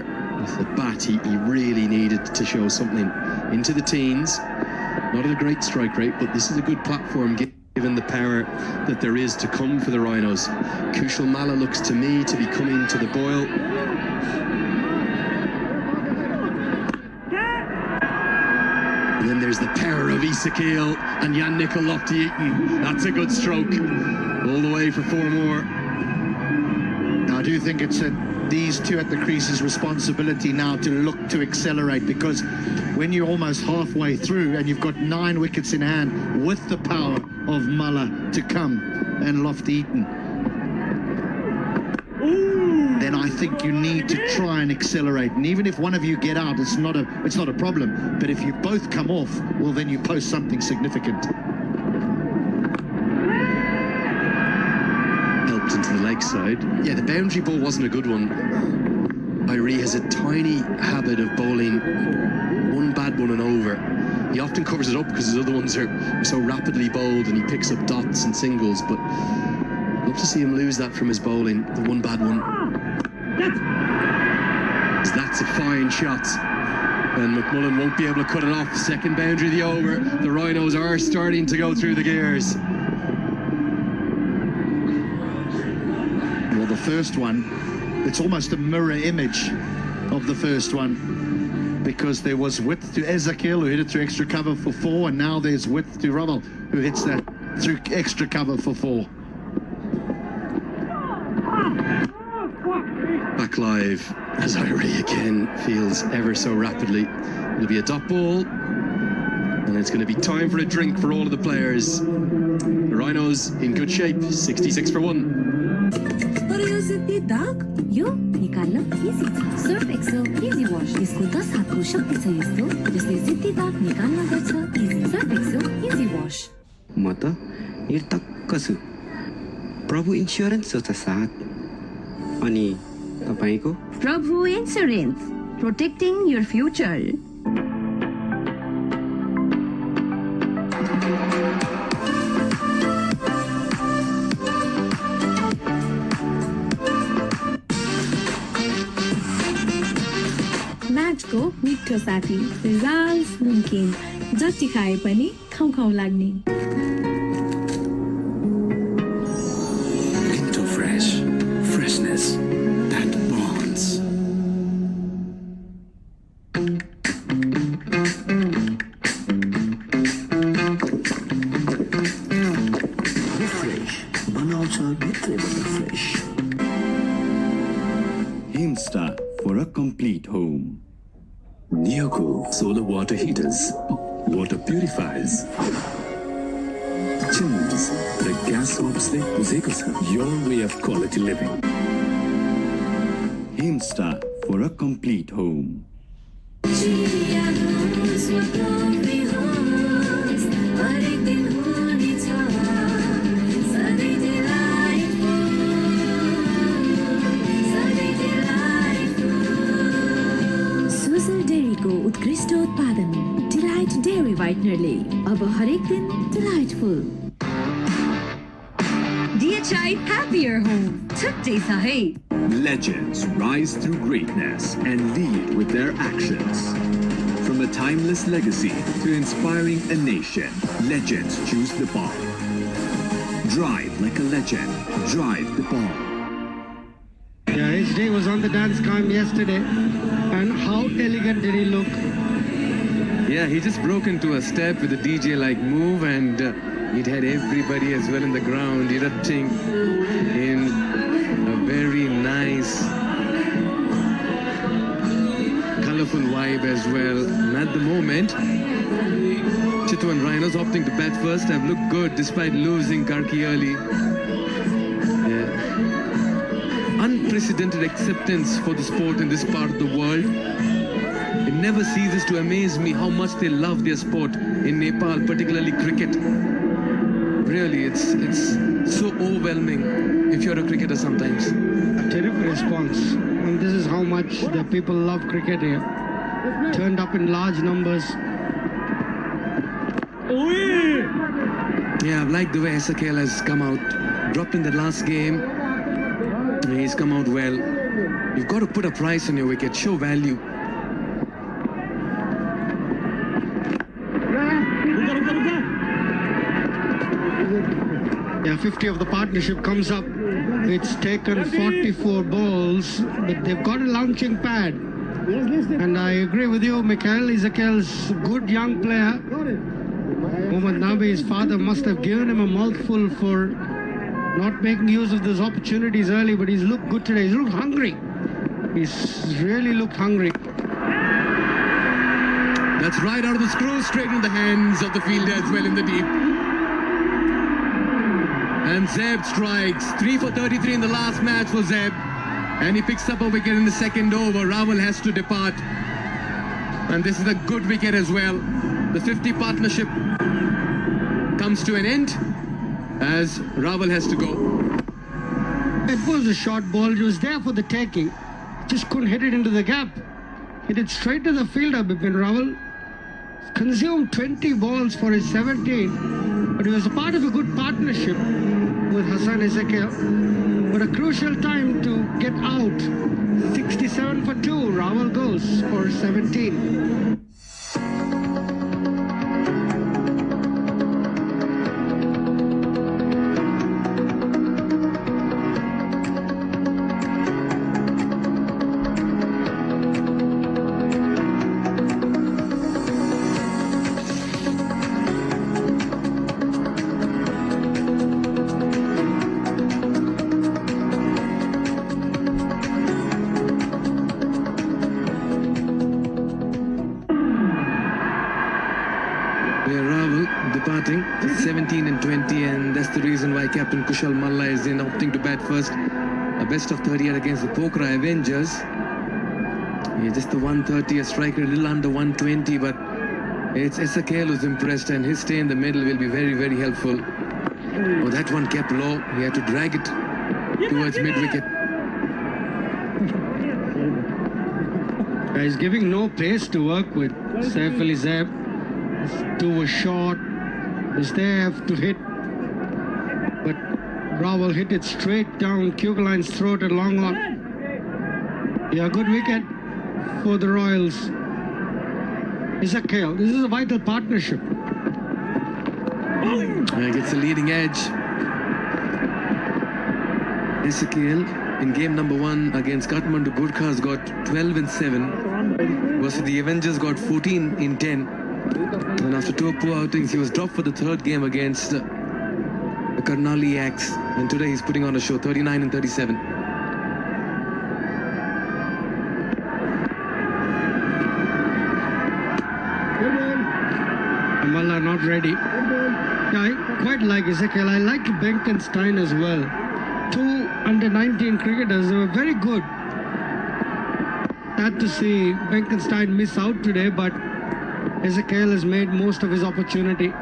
with the bat, he really needed to show something into the teens. Not at a great strike rate, but this is a good platform given the power that there is to come for the Rhinos. Kushal Malla looks to me to be coming to the boil. And then there's the power of Isakil and Jan Nicol Lofty-Eaton. That's a good stroke. All the way for 4 more. Now, I do think it's these two at the crease's responsibility now to look to accelerate, because when you're almost halfway through and you've got 9 wickets in hand with the power of Malla to come and Lofty-Eaton, then I think you need to try and accelerate. And even if one of you get out, it's not a problem. But if you both come off, well, then you post something significant. Helped into the leg side. Yeah, the boundary ball wasn't a good one. Irie has a tiny habit of bowling one bad one and over. He often covers it up because his other ones are so rapidly bowled, and he picks up dots and singles, but I'd love to see him lose that from his bowling, the one bad one. That's a fine shot, and McMullen won't be able to cut it off. Second boundary of the over. The Rhinos are starting to go through the gears. Well, the first one, it's almost a mirror image of the first one, because there was width to Ezekiel, who hit it through extra cover for 4, and now there's width to Ravel, who hits that through extra cover for 4. Back live as Irie again feels ever so rapidly. It'll be a dot ball, and it's going to be time for a drink for all of the players. The Rhinos in good shape, 66 for 1. यो निकाल्न easy छ Surf Excel easy wash यसको 10 हातको शक्ति छ यस्तो जसले जिद्दी दाग निकाल्न गर्छ easy Surf Excel easy wash म त निर्धक्क छु प्रभु इन्स्योरेन्स छ त साथ अनि तपाईको प्रभु इन्स्योरेन्स प्रोटेक्टिङ योर फ्युचर को मिठो साथी रिजाल्स नमकीन जति खाए पनि खाउ खाउ लाग्ने Into fresh freshness that bonds. Refresh बनाउँछ भित्रैबाट fresh. Himstar for a complete home. Neocool solar water heaters, water purifiers, chimneys, the gas swabs your way of quality living. Himstar for a complete home. उत्कृष्ट उत्पादन delight dairy व्हाइटनरले अब हरेक दिन delightful DHI Happier Home छुट्टै छ है Legends rise through greatness and lead with their actions. From a timeless legacy to inspiring a nation, legends choose the ball. Drive like a legend. Drive the ball. Yeah, his day was on the dance cam yesterday. And how elegant did he look? Yeah, he just broke into a step with a DJ-like move, and it had everybody as well in the ground erupting in a very nice, colorful vibe as well. And at the moment, Chitwan Rhinos opting to bat first have looked good despite losing Karki early. Unprecedented acceptance for the sport in this part of the world. It never ceases to amaze me how much they love their sport in Nepal, particularly cricket. Really, it's so overwhelming if you're a cricketer sometimes. A terrific response. And this is how much the people love cricket here. Turned up in large numbers. Yeah, I've liked the way SKL has come out. Dropped in the last game. He's come out well. You've got to put a price on your wicket, show value. Yeah, 50 of the partnership comes up. It's taken 44 balls, but they've got a launching pad. And I agree with you, Mikhail Ezekiel's a good young player. Mohammad Nabi, his father, must have given him a mouthful for not making use of those opportunities early, but he's looked good today. He's looked hungry. He's really looked hungry. That's right out of the screw, straight in the hands of the fielder as well in the deep. And Zeb strikes. 3 for 33 in the last match for Zeb. And he picks up a wicket in the second over. Raval has to depart. And this is a good wicket as well. The 50 partnership comes to an end as Raval has to go. It was a short ball. It was there for the taking. Just couldn't hit it into the gap. Hit it straight to the fielder, Bipin Raval. Consumed 20 balls for his 17. But he was a part of a good partnership with Hassan Ezekiel. But a crucial time to get out. 67 for 2. Raval goes for 17. Departing 17 and 20, and that's the reason why Captain Kushal Malla is in, opting to bat first. A best of 30 against the Pokhara Avengers. Yeah, just the 130, a striker a little under 120, but it's SKL who's impressed, and his stay in the middle will be very, very helpful. Oh, that one kept low. He had to drag it towards mid-wicket. He's giving no pace to work with. Saif Ali Zeb. Two was short. Was there to hit. But Raval hit it straight down Kugeline's throat at long on. Yeah, good wicket for the Royals. Ezekiel, this is a vital partnership. Gets the leading edge. Ezekiel in game number 1 against Kathmandu Gurkhas got 12 and 7. Versus the Avengers got 14 in 10. And after 2 poor outings, he was dropped for the 3rd game against the Karnali Axe. And today he's putting on a show, 39 and 37. Amala not ready. Yeah, I quite like Ezekiel. I like Benkenstein as well. 2 under 19 cricketers, they were very good. Sad to see Benkenstein miss out today, but Ezekiel has made most of his opportunity.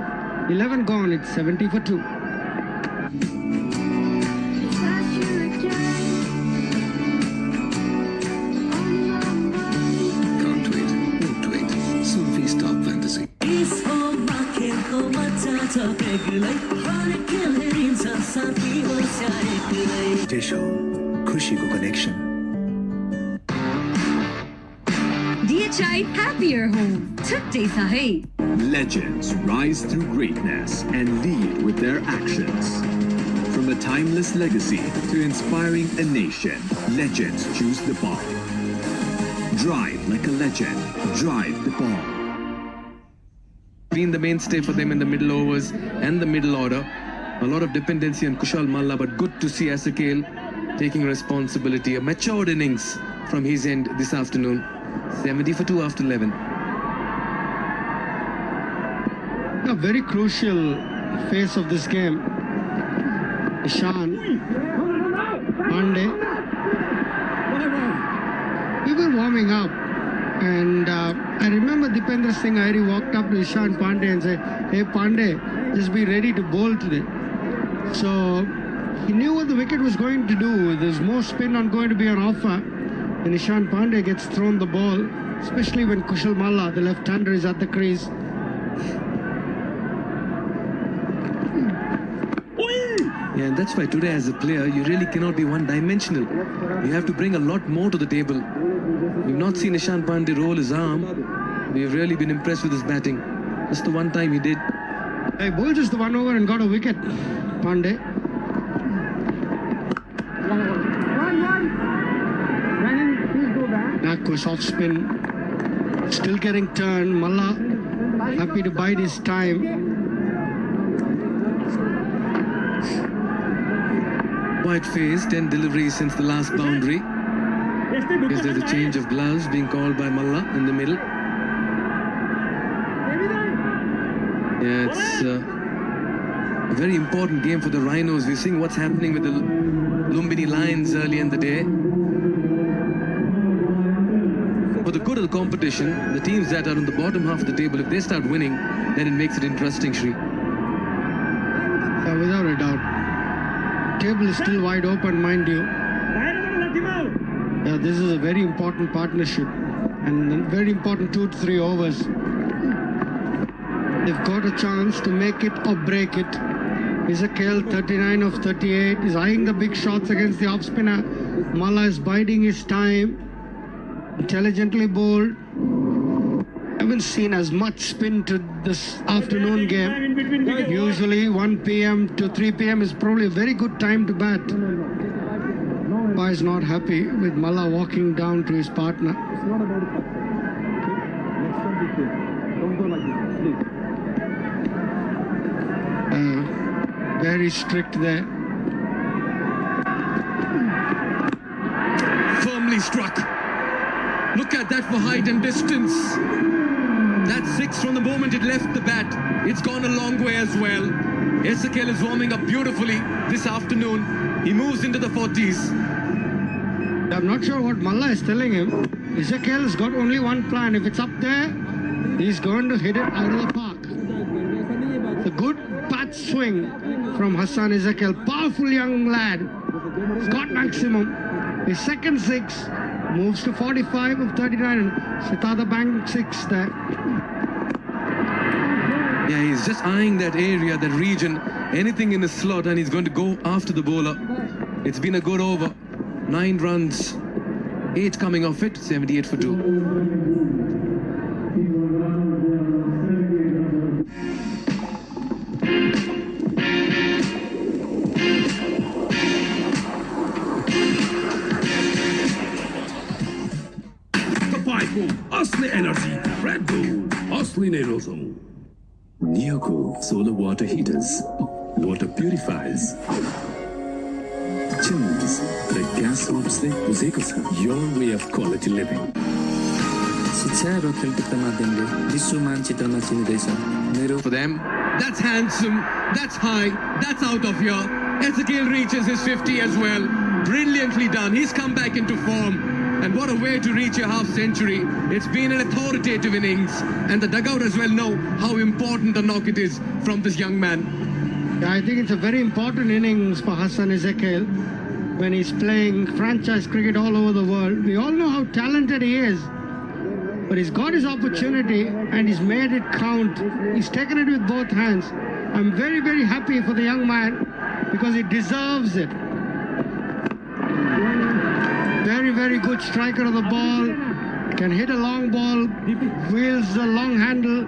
11 gone, it's 70 for 2. Can't wait, won't wait. Sophie's top fantasy. Jesho, खुसीको connection. DHI Happier Home. छुट्टै छ है। Legends rise through greatness and lead with their actions. From a timeless legacy to inspiring a nation, legends choose the ball. Drive like a legend. Drive the ball. Been the mainstay for them in the middle overs and the middle order. A lot of dependency on Kushal Malla, but good to see Ezekiel taking responsibility. A matured innings from his end this afternoon. 70 for 2 after 11. A very crucial phase of this game. Ishan Pandey. We were warming up, and I remember Dipendra Singh Airi walked up to Ishan Pandey and said, "Hey Pandey, just be ready to bowl today." So he knew what the wicket was going to do. There's more spin on going to be on offer, and Ishan Pandey gets thrown the ball, especially when Kushal Malla, the left-hander, is at the crease. Yeah, and that's why today as a player, you really cannot be one-dimensional. You have to bring a lot more to the table. We've not seen Ishan Pandey roll his arm. We've really been impressed with his batting. Just the one time he did. He bowled just the one over and got a wicket, Pandey. Back was off spin. Still getting turned. Malla happy to bide his time. Quiet phase, 10 deliveries since the last boundary. Yes, there's a change of gloves being called by Malla in the middle. Yeah, it's a very important game for the Rhinos. We're seeing what's happening with the Lumbini Lions early in the day. For the good of the competition, the teams that are on the bottom half of the table, if they start winning, then it makes it interesting, Shri. Yeah, without a doubt. Table is still wide open, mind you. Yeah, this is a very important partnership and very important 2 to 3 overs. They've got a chance to make it or break it. Ezekiel, 39 of 38, is eyeing the big shots against the off-spinner. Malla is biding his time. Intelligently bowled. Haven't seen as much spin to this afternoon game. Usually 1 p.m. to 3 p.m. is probably a very good time to bat. Pai is not happy with Malla walking down to his partner. Very strict there. Firmly struck. Look at that for height and distance. That's 6 from the moment it left the bat. It's gone a long way as well. Ezekiel is warming up beautifully this afternoon. He moves into the 40s. I'm not sure what Malla is telling him. Ezekiel's got only one plan. If it's up there, he's going to hit it out of the park. The good bat swing from Hassan Ezekiel. Powerful young lad. He's got maximum. His second 6 moves to 45 of 39 and Sitada banged 6 there. Yeah, he's just eyeing that area, that region, anything in his slot, and he's going to go after the bowler. It's been a good over. 9 runs, 8 coming off it, 78 for 2. Asli energy, Red Bull, Asli Nerozum. Neoco solar water heaters, water purifiers, chimneys, the gas stoves they बुझेको छ. Your way of quality living. शिक्षा र खेलकुदका माध्यमले विश्व मानचित्रमा चिनिँदैछ. मेरो For them, that's handsome, that's high, that's out of here. Ezekiel reaches his 50 as well. Brilliantly done. He's come back into form. And what a way to reach a half century. It's been an authoritative innings. And the dugout as well know how important a knock it is from this young man. Yeah, I think it's a very important innings for Hassan Ezekiel when he's playing franchise cricket all over the world. We all know how talented he is. But he's got his opportunity and he's made it count. He's taken it with both hands. I'm very, very happy for the young man because he deserves it. very good striker of the ball. Can hit a long ball, wields the long handle.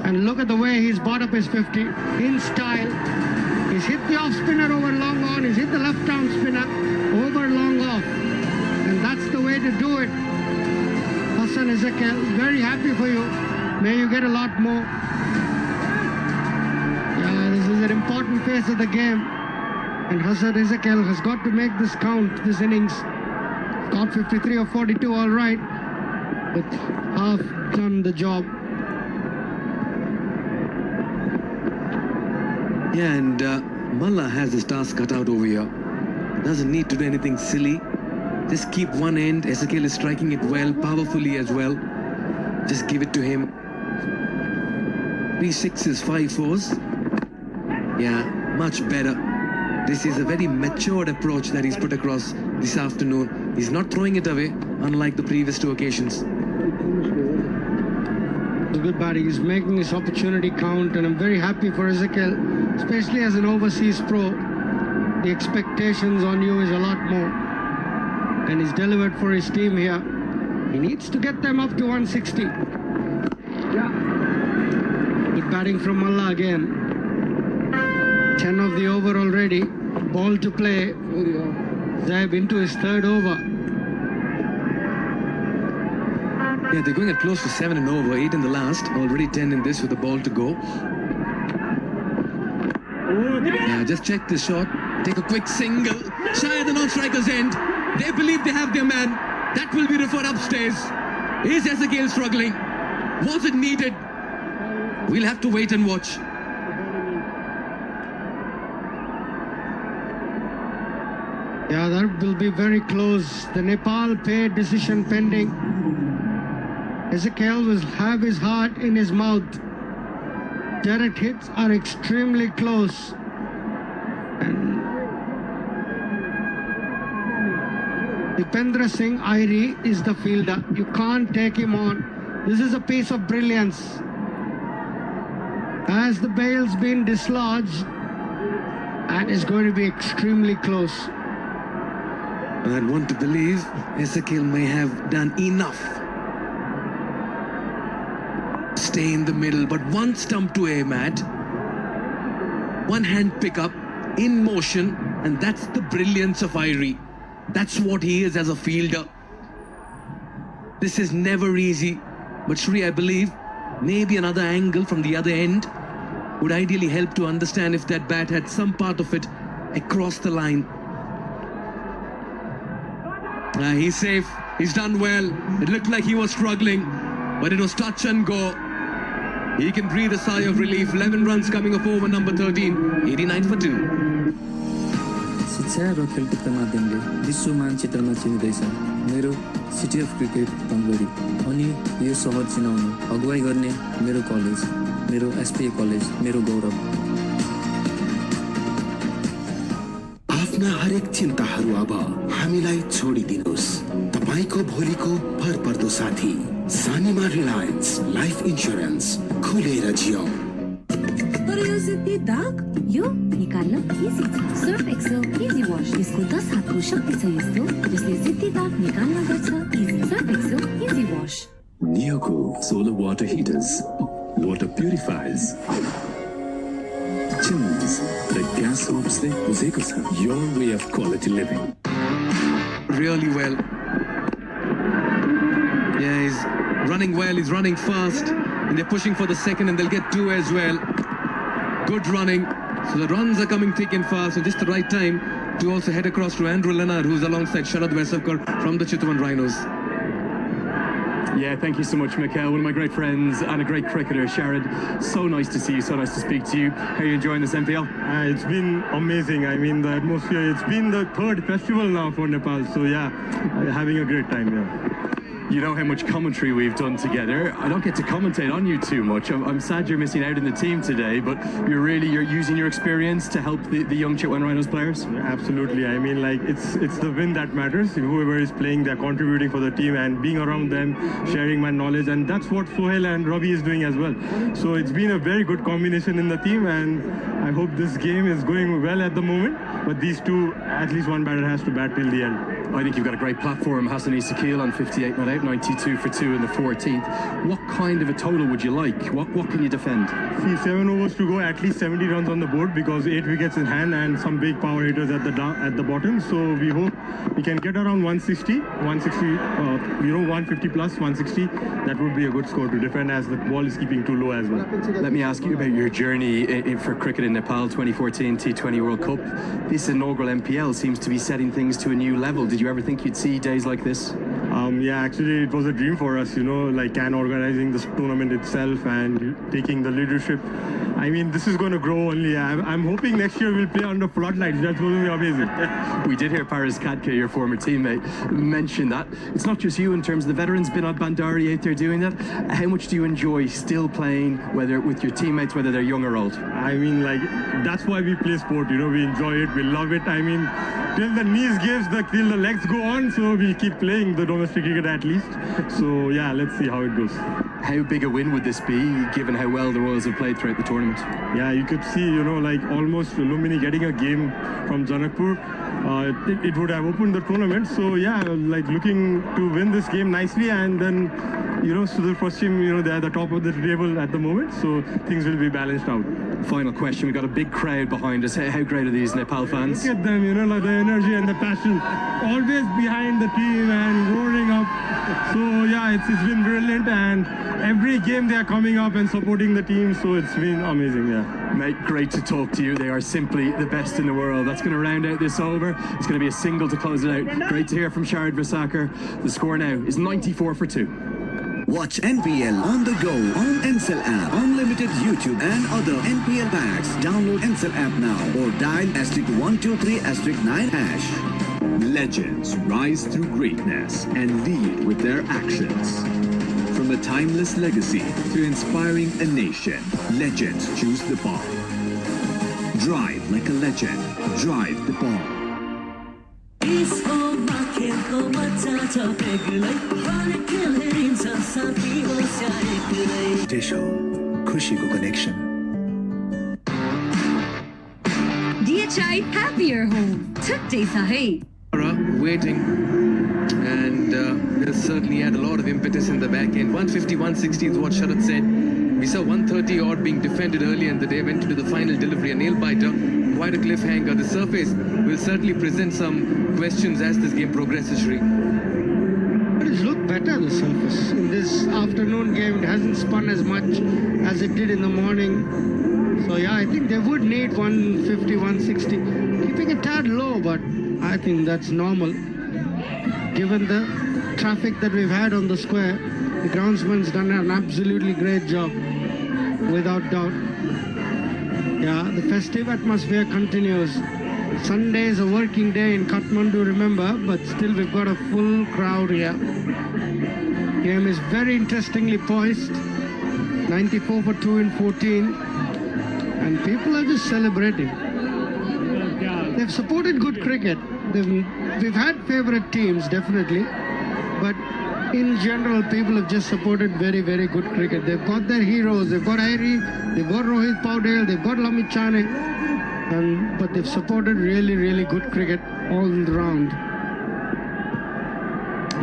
And look at the way he's brought up his 50 in style. He's hit the off spinner over long on. He's hit the left arm spinner over long off. And that's the way to do it. Hassan Ezekiel, very happy for you. May you get a lot more. Yeah, this is an important phase of the game. And Hassan Ezekiel has got to make this count, this innings. Got 53 or 42, all right. But half done the job. Yeah, and Malla has his task cut out over here. Doesn't need to do anything silly. Just keep one end. Ezekiel is striking it well, powerfully as well. Just give it to him. 3 6s, 5 4s. Yeah, much better. This is a very matured approach that he's put across this afternoon. He's not throwing it away, unlike the previous 2 occasions. Good batting. He's making his opportunity count, and I'm very happy for Ezekiel, especially as an overseas pro. The expectations on you is a lot more, and he's delivered for his team here. He needs to get them up to 160. Good batting from Malla again. 10 of the over already. Ball to play. Zaib into his 3rd over. Yeah, they're going at close to 7 and over, 8 in the last, already 10 in this with the ball to go. Yeah, just check this shot, take a quick single, shy at the non-striker's end. They believe they have their man. That will be referred upstairs. Is Ezekiel struggling? Was it needed? We'll have to wait and watch. Yeah, that will be very close. The Nepal pay decision pending. Ezekiel will have his heart in his mouth. Direct hits are extremely close. And Dipendra Singh Airi is the fielder. You can't take him on. This is a piece of brilliance. As the bail's been dislodged, and it's going to be extremely close. I'd want to believe Ezekiel may have done enough. Stay in the middle, but one stump to aim at, one hand pickup in motion, and that's the brilliance of Irie. That's what he is as a fielder. This is never easy, but Shri, I believe maybe another angle from the other end would ideally help to understand if that bat had some part of it across the line. He's safe. He's done well. It looked like he was struggling, but it was touch and go. He can breathe a sigh of relief. 11 runs coming off over number 13. 89 for 2. शिक्षा र खेलकुदका माध्यमले विश्व मानचित्रमा चिनिँदैछ मेरो city of cricket तमलोरी अनि यो सहर चिनाउन अगुवाई गर्ने मेरो college मेरो एसपीए कलेज मेरो गौरव आफ्ना हरेक चिन्ताहरू अब हामीलाई छोडिदिनुस् तपाईको भोलिको भरपर्दो साथी सानीमा रिलायन्स लाइफ इन्स्योरेन्स खुलेर जियौं तर यो सिद्धि दाग यो निकाल्न इजी छ सर्फ एक्सेल इजी वाश यसको 10 हातको शक्ति छ यस्तो जसले सिद्धि दाग निकाल्न गर्छ easy Surf Excel easy wash Neoco solar water heaters, water purifiers, chimneys, the gas hoops they buseko cha your way of quality living. Really well. Yeah, he's running well, he's running fast, and they're pushing for the second, and they'll get 2 as well. Good running. So the runs are coming thick and fast, and just the right time to also head across to Andrew Leonard, who's alongside Sharad Vesavkar from the Chitwan Rhinos. Yeah, thank you so much, Mikhail. One of my great friends and a great cricketer, Sharad. So nice to see you, so nice to speak to you. How are you enjoying this NPL? It's been amazing. I mean, the atmosphere, it's been the 3rd festival now for Nepal. So yeah, having a great time, yeah. You know how much commentary we've done together. I don't get to commentate on you too much. I'm sad you're missing out in the team today, but you're using your experience to help the young Chitwan Rhinos players? Yeah, absolutely. I mean, like, it's the win that matters. Whoever is playing, they're contributing for the team and being around them, sharing my knowledge, and that's what Sohail and Ravi is doing as well. So it's been a very good combination in the team, and I hope this game is going well at the moment, but these two, at least one batter has to bat till the end. I think you've got a great platform. Hassan Isakil on 58 not out, 92 for 2 in the 14th. What kind of a total would you like? What can you defend? See, 7 overs to go, at least 70 runs on the board because 8 wickets in hand and some big power hitters at the bottom. So we hope we can get around 160, 150 plus 160. That would be a good score to defend as the ball is keeping too low as well. Let me ask you about your journey for cricket in Nepal, 2014 T20 World Cup. This inaugural NPL seems to be setting things to a new level. Did you ever think you'd see days like this? Yeah, actually it was a dream for us, and organizing this tournament itself and taking the leadership. I mean, this is going to grow only. I'm hoping next year we'll play under floodlights. That's going to be amazing. We did hear Paris Katke, your former teammate, mention that. It's not just you in terms of the veterans, Binod Bandari out there doing that. How much do you enjoy still playing, whether with your teammates, whether they're young or old? I mean, that's why we play sport, we enjoy it, we love it. I mean, till the knees gives, till the legs go on, so we keep playing the domestic cricket at least. So yeah, let's see how it goes. How big a win would this be, given how well the Royals have played throughout the tournament? Yeah, you could see, almost Lumini getting a game from Janakpur. It would have opened the tournament. So yeah, looking to win this game nicely, and then Sudhurpachim, they're at the top of the table at the moment, so things will be balanced out. Final question, we've got a big crowd behind us. How great are these Nepal fans? Look at them, the energy and the passion, always behind the team and roaring up. So yeah, it's been brilliant, and every game they are coming up and supporting the team, so it's been amazing. Yeah, mate, great to talk to you. They are simply the best in the world. That's going to round out this over. It's going to be a single to close it out. Great to hear from Shard Vasaker. The score now is 94 for 2. Watch NPL on the go on Ncell app, unlimited YouTube and other NPL packs. Download Ncell app now or dial *123*9#. Legends rise through greatness and lead with their actions. From a timeless legacy to inspiring a nation, legends choose the ball. Drive like a legend. Drive the ball. Desho, Khushiko connection. DHI happier home. Chuttai sahi. Waiting, and they certainly had a lot of impetus in the back end. 150, 160 is what Sharad said. We saw 130 odd being defended earlier in the day, went into the final delivery, a nail-biter, quite a cliffhanger. The surface will certainly present some questions as this game progresses, Shri. But it's looked better, the surface. In this afternoon game, it hasn't spun as much as it did in the morning. So yeah, I think they would need 150, 160. Keeping it tad low, but I think that's normal. Given the traffic that we've had on the square, the groundsman's done an absolutely great job, without doubt. Yeah, the festive atmosphere continues. Sunday is a working day in Kathmandu, remember, but still we've got a full crowd here. Game is very interestingly poised. 94 for 2 in 14. And people are just celebrating. They've supported good cricket. We've had favorite teams, definitely. But in general, people have just supported very, very good cricket. They've got their heroes. They've got Airi, they've got Rohit Paudel, they've got Lamit Chane. But they've supported really, really good cricket all round.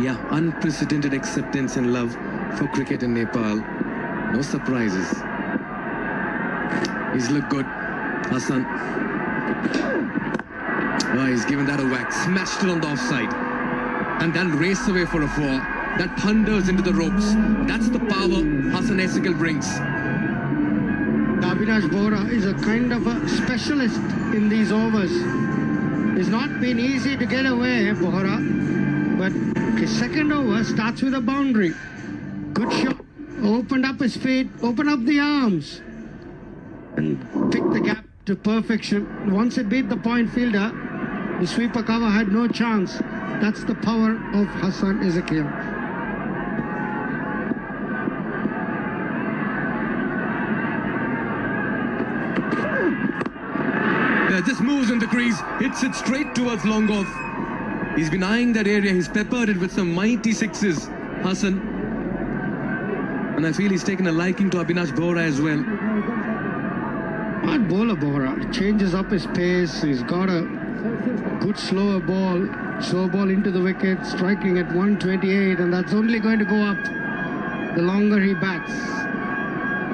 Yeah, unprecedented acceptance and love for cricket in Nepal. No surprises. He's looked good, Hassan. Oh, he's given that a whack, smashed it on the offside, and then raced away for a 4. That thunders into the ropes. That's the power Hassan Isakil brings. Avinash Bohra is a kind of a specialist in these overs. It's not been easy to get away, Bohra, but his second over starts with a boundary. Good shot. Opened up his feet, opened up the arms, and picked the gap to perfection. Once it beat the point fielder, the sweeper cover had no chance. That's the power of Hassan Isakil. Just moves in the crease, hits it straight towards long off. He's been eyeing that area. He's peppered it with some mighty sixes, Hassan. And I feel he's taken a liking to Avinash Bohra as well. Hard bowler Bohra. Changes up his pace. He's got a good slower ball. Slow ball into the wicket, striking at 128, and that's only going to go up the longer he bats.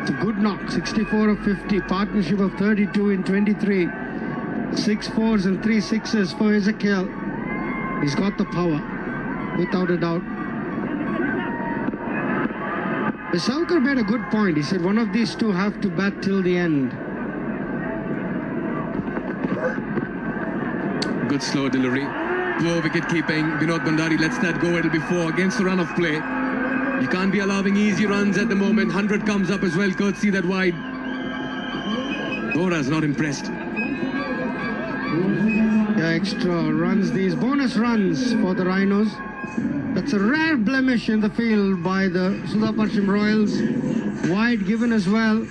It's a good knock, 64 of 50, partnership of 32 in 23. 6 fours and 3 sixes for Ezekiel. He's got the power, without a doubt. Visaukar made a good point. He said one of these two have to bat till the end. Good slow delivery. Poor wicket keeping. Vinod Bhandari lets that go. It'll be 4 against the run of play. You can't be allowing easy runs at the moment. 100 comes up as well, courtesy that wide. Bora's not impressed. Yeah, extra runs, these bonus runs for the Rhinos. That's a rare blemish in the field by the Sudhurpachim Royals. Wide given as well.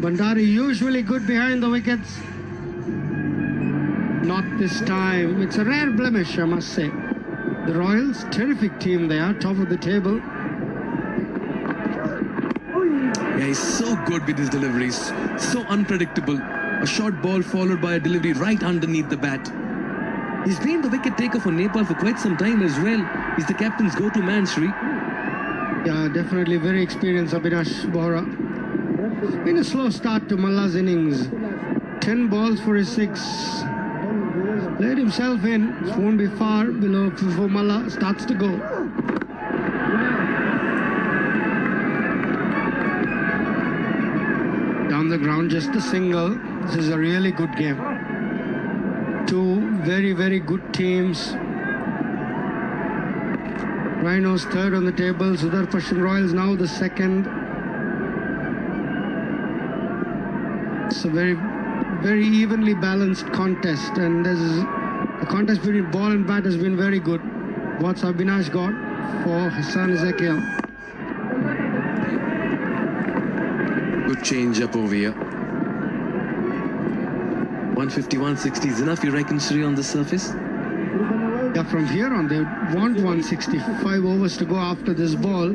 Bhandari usually good behind the wickets. Not this time. It's a rare blemish, I must say. The Royals, terrific team they are, top of the table. Yeah, he's so good with his deliveries. So unpredictable. A short ball followed by a delivery right underneath the bat. He's been the wicket taker for Nepal for quite some time as well. He's the captain's go-to man, Sri. Yeah, definitely very experienced, Avinash Bohra. It's been a slow start to Malla's innings. 10 balls for his 6. Played himself in. It won't be far below before Malla starts to go. Down the ground, just a single. This is a really good game. 2 very, very good teams. Rhinos third on the table. Sudhurpachim Royals now the second. It's a very, very evenly balanced contest, and the contest between ball and bat has been very good. What's Abhinash got for Hassan Ezekiel? Good change up over here. 150, 160 is enough, you reckon, Sri, on the surface? Yeah, from here on, they want 165 overs to go after this ball.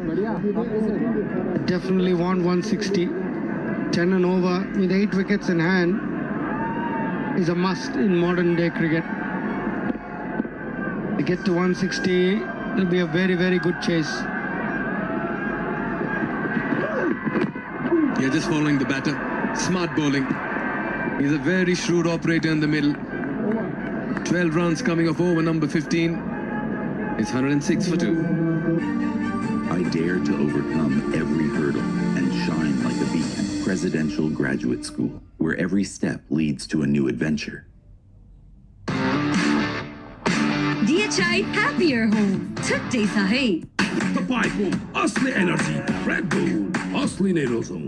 Definitely want 160. 10 and over with 8 wickets in hand is a must in modern day cricket. To get to 160, it'll be a very, very good chase. Yeah, just following the batter. Smart bowling. He's a very shrewd operator in the middle. 12 runs coming off over number 15. It's 106 for 2. I dare to overcome every hurdle and shine like a beacon. Presidential Graduate School, where every step leads to a new adventure. DHI Happier Home. छुट्टै छ है. तपाईँको असली energy red bull असली नै रोजौं.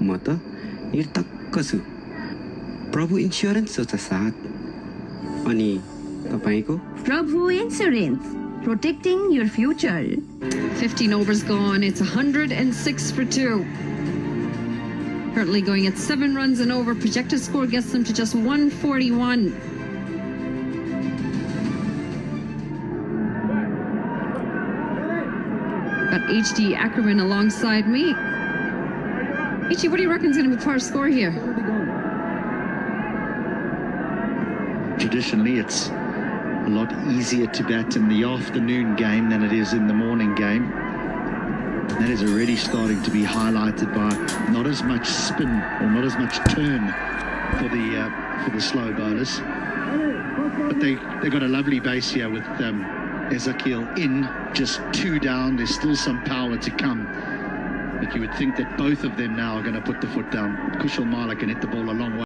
म त निर्धक्क छु. प्रभु इन्स्योरेन्स छ साथ. अनि तपाईको? Prabhu Insurance, protecting your future. 15 overs gone. It's 106 for 2. Currently going at 7 runs and over. Projected score gets them to just 141. Got HD Ackerman alongside me. HD, what do you reckon is going to be par score here? Traditionally, it's a lot easier to bat in the afternoon game than it is in the morning game. That is already starting to be highlighted by not as much spin or not as much turn for the slow bowlers. But they got a lovely base here with Ezekiel in, just 2 down. There's still some power to come. But you would think that both of them now are going to put the foot down. Kushal Malik can hit the ball a long way.